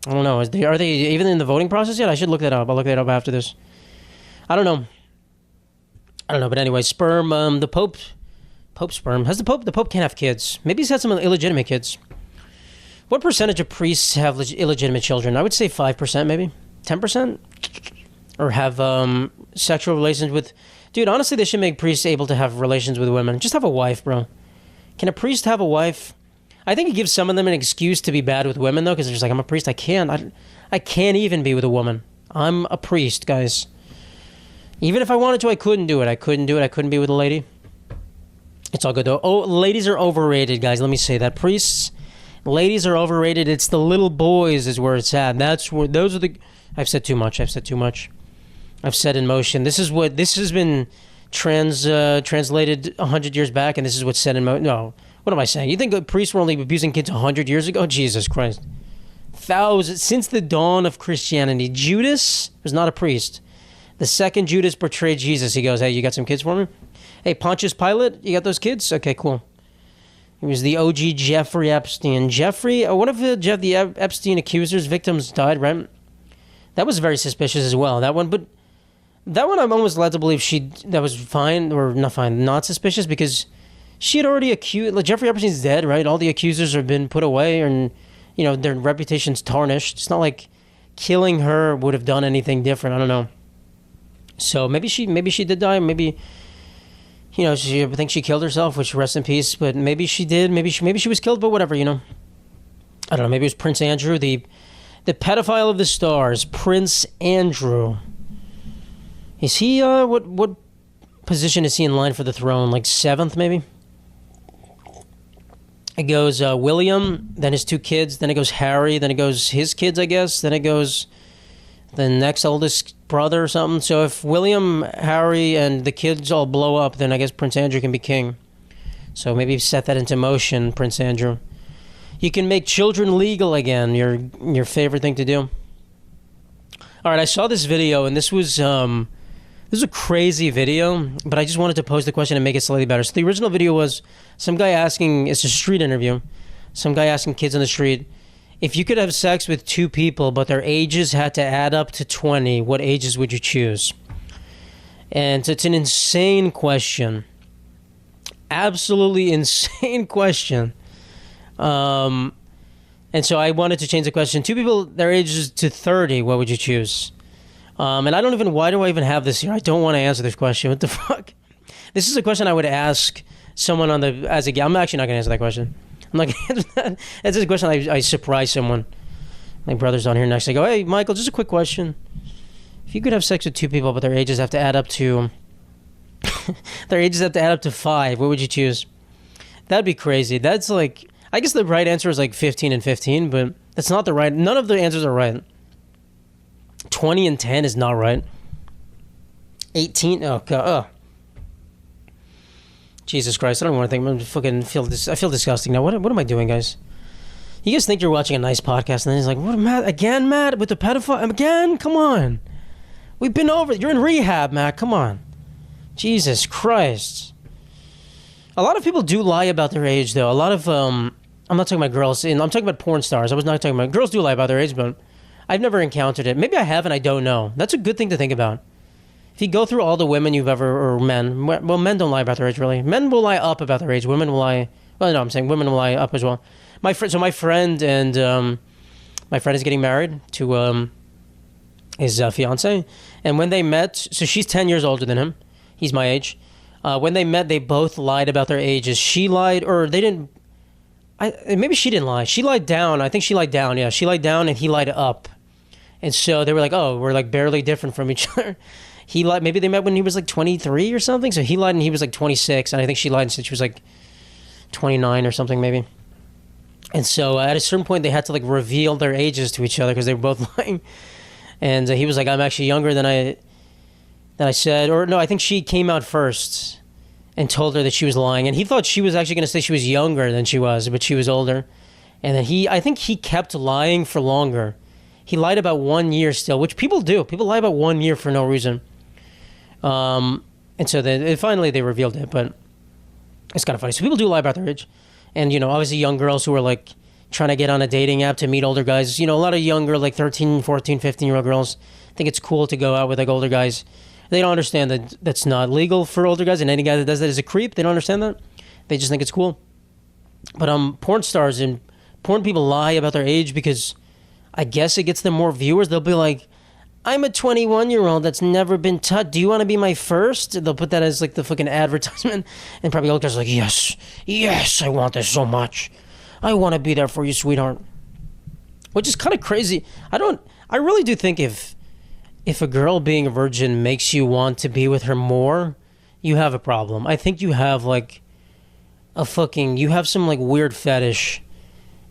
I don't know. Are they even in the voting process yet? I should look that up. I'll look that up after this. I don't know. But anyway, sperm, the Pope sperm. The Pope can't have kids. Maybe he's had some illegitimate kids. What percentage of priests have illegitimate children? I would say 5%, maybe. 10%? Or have sexual relations with Dude, honestly, they should make priests able to have relations with women. Just have a wife, bro. Can a priest have a wife? I think it gives some of them an excuse to be bad with women, though, because they're just like, I'm a priest. I can't even be with a woman. I'm a priest, guys. Even if I wanted to, I couldn't do it. I couldn't be with a lady. It's all good, though. Oh, ladies are overrated, guys. Let me say that. Priests, ladies are overrated. It's the little boys is where it's at. Those are the... I've said too much. I've set in motion. This has been translated 100 years back, and this is what's set in motion. No, what am I saying? You think priests were only abusing kids 100 years ago? Jesus Christ. Thousands. Since the dawn of Christianity, Judas was not a priest. The second Judas betrayed Jesus, he goes, hey, you got some kids for me? Hey, Pontius Pilate, you got those kids? Okay, cool. He was the OG Jeffrey Epstein. One of the Epstein accusers, victims died, right? That was very suspicious as well, that one, but... That one I'm almost led to believe that was fine, or not fine, not suspicious, because she had already accused, like Jeffrey Epstein's dead, right? All the accusers have been put away, and, you know, their reputation's tarnished. It's not like killing her would have done anything different. I don't know. So maybe she did die, maybe, you know, I think she killed herself, which rest in peace, but maybe she did, maybe she was killed, but whatever, you know. I don't know, maybe it was Prince Andrew, the pedophile of the stars, Prince Andrew. Is he, what position is he in line for the throne? Like 7th, maybe? It goes William, then his 2 kids, then it goes Harry, then it goes his kids, I guess, then it goes the next oldest brother or something. So if William, Harry, and the kids all blow up, then I guess Prince Andrew can be king. So maybe set that into motion, Prince Andrew. You can make children legal again, your favorite thing to do. All right, I saw this video, and this was a crazy video, but I just wanted to pose the question and make it slightly better. So the original video was some guy asking, it's a street interview, some guy asking kids on the street, if you could have sex with 2 people, but their ages had to add up to 20, what ages would you choose? And it's an insane question. Absolutely insane question. And so I wanted to change the question. 2 people, their ages to 30, what would you choose? And why do I even have this here? I don't want to answer this question. What the fuck? This is a question I would ask someone I'm actually not going to answer that question. I'm not going to answer that. That's a question I surprise someone. My brother's on here next. I go, hey, Michael, just a quick question. If you could have sex with 2 people, but their ages have to add up to... 5, what would you choose? That'd be crazy. That's like... I guess the right answer is like 15 and 15, but that's not the right... None of the answers are right. 20 and 10 is not right. 18, oh god, Jesus Christ, I don't want to think. I feel disgusting now. What am I doing, guys? You guys think you're watching a nice podcast, and then he's like, "What, Matt? Again, Matt, with the pedophile again? Come on, we've been over. You're in rehab, Matt. Come on, Jesus Christ." A lot of people do lie about their age, though. A lot of I'm not talking about girls. I'm talking about porn stars. I was not talking about girls. Do lie about their age, but I've never encountered it. Maybe I have, and I don't know. That's a good thing to think about. If you go through all the women you've ever, or men, well, men don't lie about their age, really. Men will lie up about their age. Women will lie, well, no, I'm saying women will lie up as well. My friend is getting married to his fiance, and when they met, so she's 10 years older than him. He's my age. When they met, they both lied about their ages. She lied, or they didn't, maybe she didn't lie. She lied down. I think she lied down, yeah. She lied down, and he lied up. And so they were like, oh, we're like barely different from each other. He lied. Maybe they met when he was like 23 or something. So he lied and he was like 26. And I think she lied and said she was like 29 or something maybe. And so at a certain point, they had to like reveal their ages to each other because they were both lying. And he was like, I'm actually younger than I said. Or no, I think she came out first and told her that she was lying. And he thought she was actually going to say she was younger than she was, but she was older. And then I think he kept lying for longer. He lied about 1 year still, which people do. People lie about 1 year for no reason. And so finally they revealed it, but it's kind of funny. So people do lie about their age. And, you know, obviously young girls who are like trying to get on a dating app to meet older guys. You know, a lot of younger, like 13, 14, 15-year-old girls think it's cool to go out with like older guys. They don't understand that that's not legal for older guys, and any guy that does that is a creep. They don't understand that. They just think it's cool. But porn stars and porn people lie about their age because I guess it gets them more viewers. They'll be like, I'm a 21-year-old that's never been touched. Do you want to be my first? They'll put that as like the fucking advertisement, and probably all the guys are like, yes, I want this so much. I want to be there for you, sweetheart. Which is kind of crazy. I really do think if a girl being a virgin makes you want to be with her more, you have a problem. I think you have like you have some like weird fetish.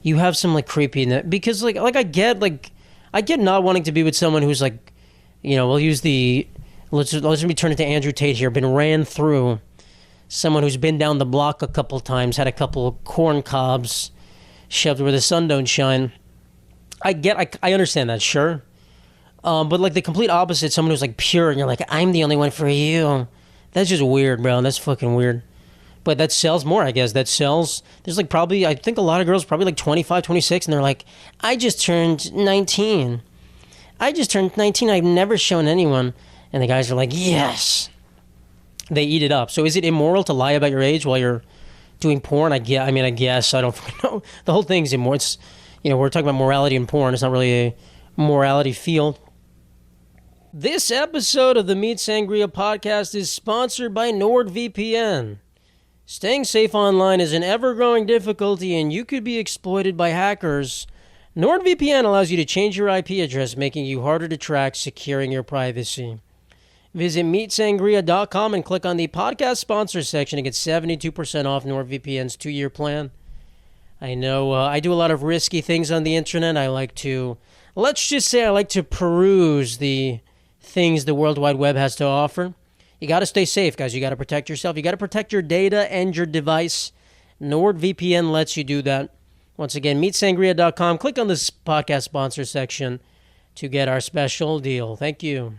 You have some like creepy in it, because like I get not wanting to be with someone who's like, we'll use let's let me turn it to Andrew Tate here, been ran through, someone who's been down the block a couple times, had a couple of corn cobs shoved where the sun don't shine. I understand that, sure. But like the complete opposite, someone who's like pure and you're like, I'm the only one for you. That's just weird, bro. That's fucking weird. But that sells more, I guess. That sells. There's like probably, I think a lot of girls probably like 25, 26, and they're like, I just turned 19. I've never shown anyone. And the guys are like, yes. They eat it up. So is it immoral to lie about your age while you're doing porn? I guess. I don't know. The whole thing's immoral. It's, we're talking about morality in porn. It's not really a morality field. This episode of the Meat Sangria podcast is sponsored by NordVPN. Staying safe online is an ever-growing difficulty, and you could be exploited by hackers. NordVPN allows you to change your IP address, making you harder to track, securing your privacy. Visit MeatSangria.com and click on the podcast sponsor section to get 72% off NordVPN's 2-year plan. I know I do a lot of risky things on the internet. Let's just say I like to peruse the things the World Wide Web has to offer. You got to stay safe, guys. You got to protect yourself. You got to protect your data and your device. NordVPN lets you do that. Once again, MeatSangria.com. Click on this podcast sponsor section to get our special deal. Thank you.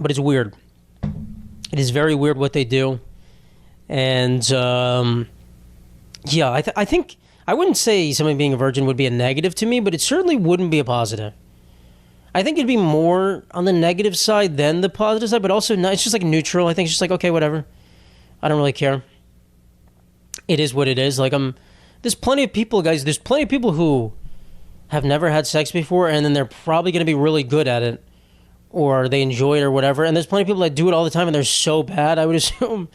But it's weird. It is very weird what they do. And, I think I wouldn't say somebody being a virgin would be a negative to me, but it certainly wouldn't be a positive. I think it'd be more on the negative side than the positive side, but also it's just like neutral. I think it's just like, okay, whatever. I don't really care. It is what it is. Like, there's plenty of people, guys. There's plenty of people who have never had sex before, and then they're probably going to be really good at it, or they enjoy it or whatever. And there's plenty of people that do it all the time, and they're so bad, I would assume.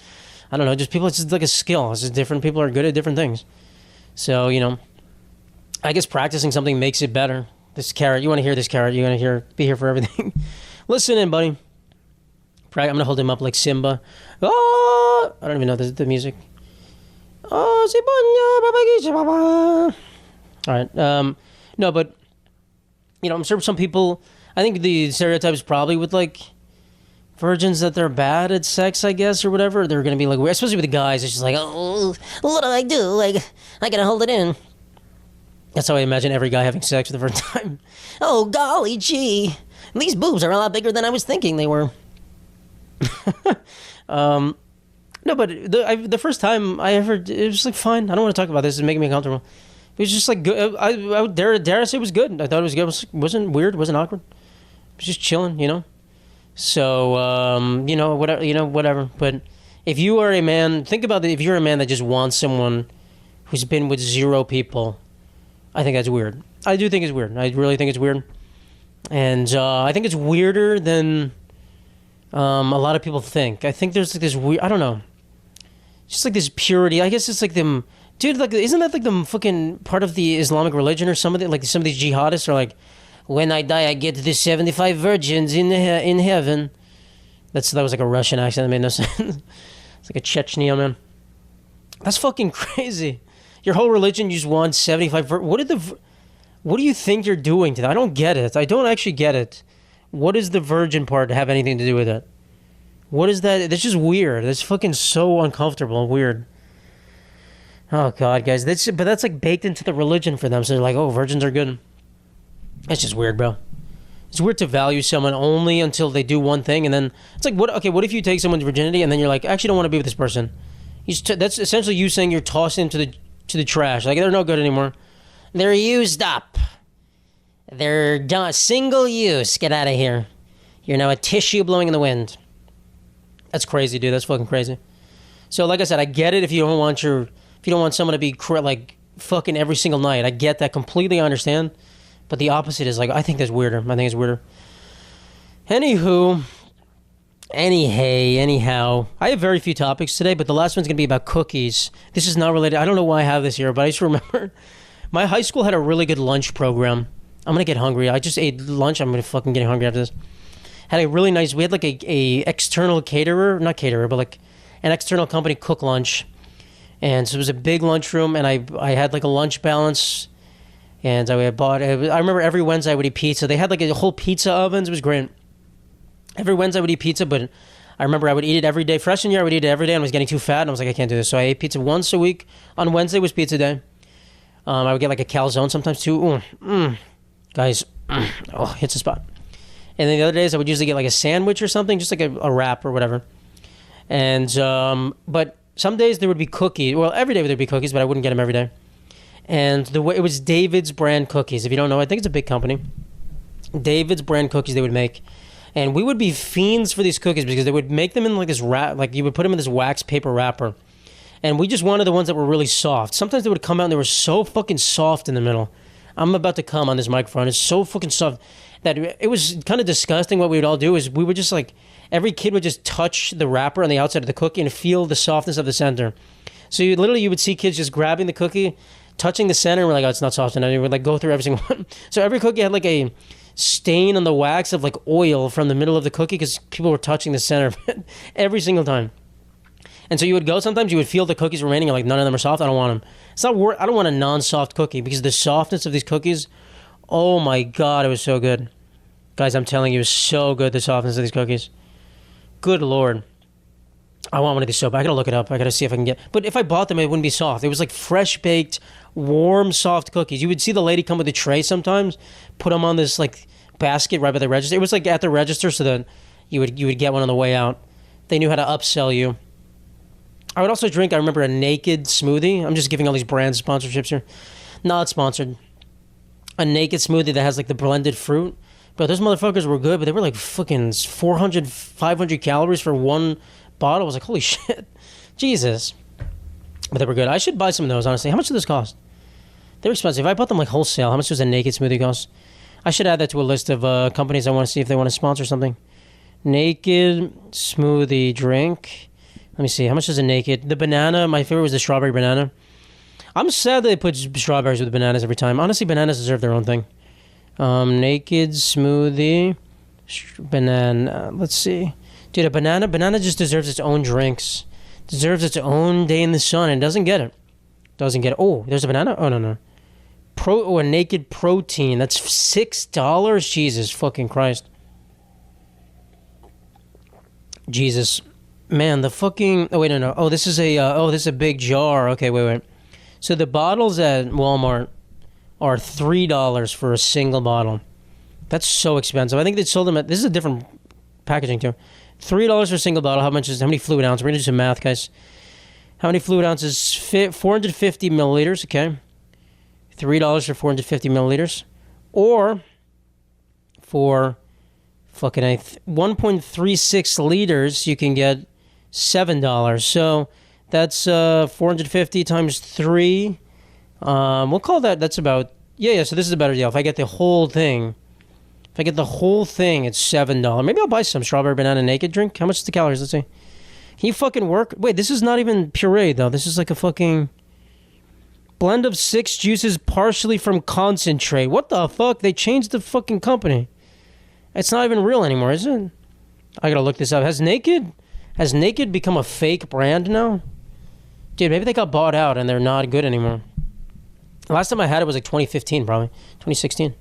I don't know. Just people, it's just like a skill. It's just different people are good at different things. So, I guess practicing something makes it better. This carrot, you want to hear this carrot, you want to be here for everything. Listen in, buddy. I'm going to hold him up like Simba. Oh, I don't even know the music. Oh, all right. No, but, I'm sure some people, I think the stereotype is probably with like virgins that they're bad at sex, I guess, or whatever. They're going to be like, especially with the guys, it's just like, oh, what do I do? Like, I got to hold it in. That's how I imagine every guy having sex for the first time. Oh, golly gee. These boobs are a lot bigger than I was thinking they were. No, but the first time I ever, it was like fine. I don't want to talk about this. It's making me uncomfortable. It was just like good. I would dare say it was good. I thought it was good. It wasn't weird. It wasn't awkward. It was just chilling, So, whatever. But if you are a man, think about it. If you're a man that just wants someone who's been with 0 people, I think that's weird. I do think it's weird. I really think it's weird. And I think it's weirder than a lot of people think. I think there's like this weird, I don't know. Just like this purity. I guess it's like them, dude, like, isn't that like the fucking part of the Islamic religion or something? Like some of these jihadists are like, when I die, I get the 75 virgins in heaven. That was like a Russian accent that made no sense. It's like a Chechnya, man. That's fucking crazy. Your whole religion, you just want 75 what do you think you're doing to that? I don't get it. I don't actually get it. What does the virgin part have anything to do with it? What is that? That's just weird. That's fucking so uncomfortable and weird. Oh, God, guys. But that's like baked into the religion for them. So they're like, oh, virgins are good. That's just weird, bro. It's weird to value someone only until they do one thing. And then it's like, what if you take someone's virginity and then you're like, I actually don't want to be with this person. That's essentially you saying you're tossed into the trash. Like, they're no good anymore. They're used up. They're done. Single use. Get out of here. You're now a tissue blowing in the wind. That's crazy, dude. That's fucking crazy. So, like I said, I get it if you don't want someone to be like fucking every single night. I get that completely. I understand. But the opposite is like, I think that's weirder. I think it's weirder. Anywho, anyhow, I have very few topics today, but the last one's going to be about cookies. This is not related. I don't know why I have this here, but I just remember my high school had a really good lunch program. I'm going to get hungry. I just ate lunch. I'm going to fucking get hungry after this. Had a really nice, we had like a external caterer, not caterer, but like an external company cook lunch. And so it was a big lunchroom, and I had like a lunch balance. And I remember every Wednesday I would eat pizza. They had like a whole pizza ovens. It was great. Every Wednesday I would eat pizza, but I remember I would eat it every day. Freshman year I would eat it every day, and I was getting too fat, and I was like, I can't do this. So I ate pizza once a week. On Wednesday was pizza day. I would get like a calzone sometimes too. Guys, hits the spot. And then the other days I would usually get like a sandwich or something, just like a wrap or whatever. And but some days there would be cookies. Well, every day there would be cookies, but I wouldn't get them every day. And it was David's brand cookies. If you don't know, I think it's a big company. David's brand cookies they would make. And we would be fiends for these cookies because they would make them in like this wrap, like you would put them in this wax paper wrapper. And we just wanted the ones that were really soft. Sometimes they would come out and they were so fucking soft in the middle. I'm about to come on this microphone. It's so fucking soft that it was kind of disgusting. What we would all do is we would just like, every kid would just touch the wrapper on the outside of the cookie and feel the softness of the center. So you would see kids just grabbing the cookie, touching the center, and we're like, oh, it's not soft enough. And we would like go through every single one. So every cookie had like a stain on the wax of like oil from the middle of the cookie because people were touching the center of it every single time. And so you would go, sometimes you would feel the cookies remaining, like none of them are soft, I don't want them. It's not worth, I don't want a non-soft cookie because the softness of these cookies, oh my God, it was so good. Guys, I'm telling you, it was so good, the softness of these cookies. Good Lord. I want one of these so bad. I gotta look it up. I gotta see if I can get, but if I bought them, it wouldn't be soft. It was like fresh baked, warm, soft cookies. You would see the lady come with a tray sometimes, put them on this like basket right by the register. It was like at the register so that you would get one on the way out. They knew how to upsell you. I would also drink, I remember, a Naked smoothie. I'm just giving all these brand sponsorships here. Not sponsored. A Naked smoothie that has like the blended fruit. But those motherfuckers were good, but they were like fucking 400, 500 calories for one bottle. I was like, holy shit. Jesus. But they were good. I should buy some of those, honestly. How much do those cost? They're expensive. If I bought them like wholesale, how much does a Naked smoothie cost? I should add that to a list of companies I want to see if they want to sponsor something. Naked smoothie drink. Let me see. How much is a Naked? The banana. My favorite was the strawberry banana. I'm sad that they put strawberries with bananas every time. Honestly, bananas deserve their own thing. Naked smoothie. Banana. Let's see. Dude, a banana just deserves its own drinks. Deserves its own day in the sun and doesn't get it. Doesn't get it. Oh, there's a banana? Oh, no. A Naked protein. That's $6? Jesus fucking Christ. Jesus. Man, the fucking... Oh, wait, no. Oh, this is a big jar. Okay, wait. So the bottles at Walmart are $3 for a single bottle. That's so expensive. I think they sold them at... This is a different packaging, too. $3 for a single bottle. How many fluid ounces? We're going to do some math, guys. How many fluid ounces? 450 milliliters, okay. $3 for 450 milliliters. Or for fucking 1.36 liters, you can get $7. So that's 450 times 3. We'll call that's about... Yeah, so this is a better deal. If I get the whole thing... If I get the whole thing, it's $7. Maybe I'll buy some strawberry banana Naked drink. How much is the calories? Let's see. Can you fucking work? Wait, this is not even puree, though. This is like a fucking... Blend of 6 juices partially from concentrate. What the fuck? They changed the fucking company. It's not even real anymore, is it? I gotta look this up. Has Naked become a fake brand now? Dude, maybe they got bought out and they're not good anymore. Last time I had it was like 2015, probably. 2016.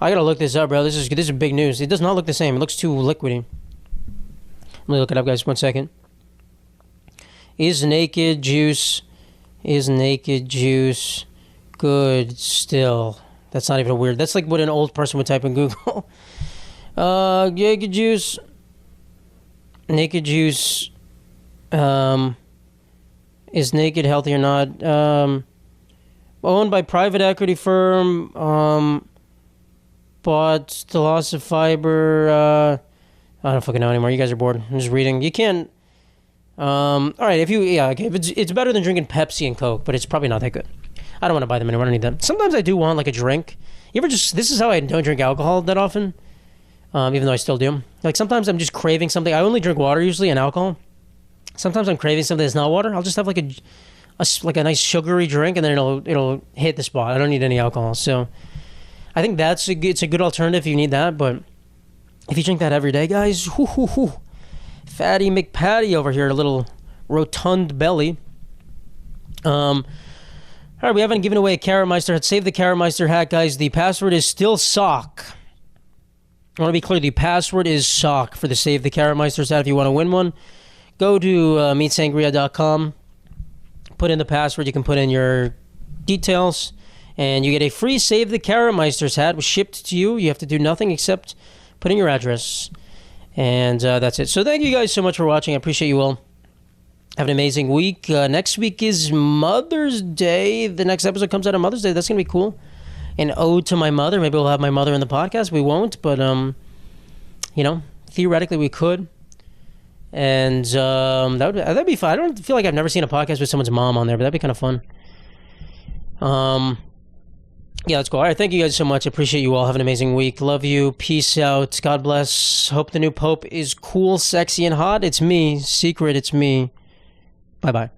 I gotta look this up, bro. This is big news. It does not look the same. It looks too liquidy. Let me look it up, guys. 1 second. Is Naked juice good still? That's not even a weird... That's like what an old person would type in Google. Naked juice. Is Naked healthy or not? Owned by private equity firm. Bought the loss of fiber. I don't fucking know anymore. You guys are bored. I'm just reading. You can't... all right, okay. If it's better than drinking Pepsi and Coke, but it's probably not that good. I don't want to buy them anymore. I don't need them. Sometimes I do want like a drink. This is how I don't drink alcohol that often. even though I still do. Like sometimes I'm just craving something. I only drink water usually and alcohol. Sometimes I'm craving something that's not water. I'll just have like a nice sugary drink, and then it'll hit the spot. I don't need any alcohol. So I think it's a good alternative if you need that. But if you drink that every day, guys, fatty McPatty over here, a little rotund belly. All right, we haven't given away a Karameister hat. Save the Karameister hat, guys. The password is still sock. I want to be clear. The password is sock for the Save the Karameister hat. If you want to win one, go to meatsangria.com. Put in the password. You can put in your details, and you get a free Save the Karameister hat shipped to you. You have to do nothing except put in your address, and that's it. So thank you guys so much for watching. I appreciate you all. Have an amazing week. Next week is Mother's Day. The next episode comes out on Mother's Day. That's going to be cool. An ode to my mother. Maybe we'll have my mother in the podcast. We won't, but, theoretically we could. And that'd be fun. I don't feel like I've never seen a podcast with someone's mom on there, but that'd be kind of fun. Yeah, that's cool. All right, thank you guys so much. I appreciate you all. Have an amazing week. Love you. Peace out. God bless. Hope the new pope is cool, sexy, and hot. It's me. Secret, it's me. Bye-bye.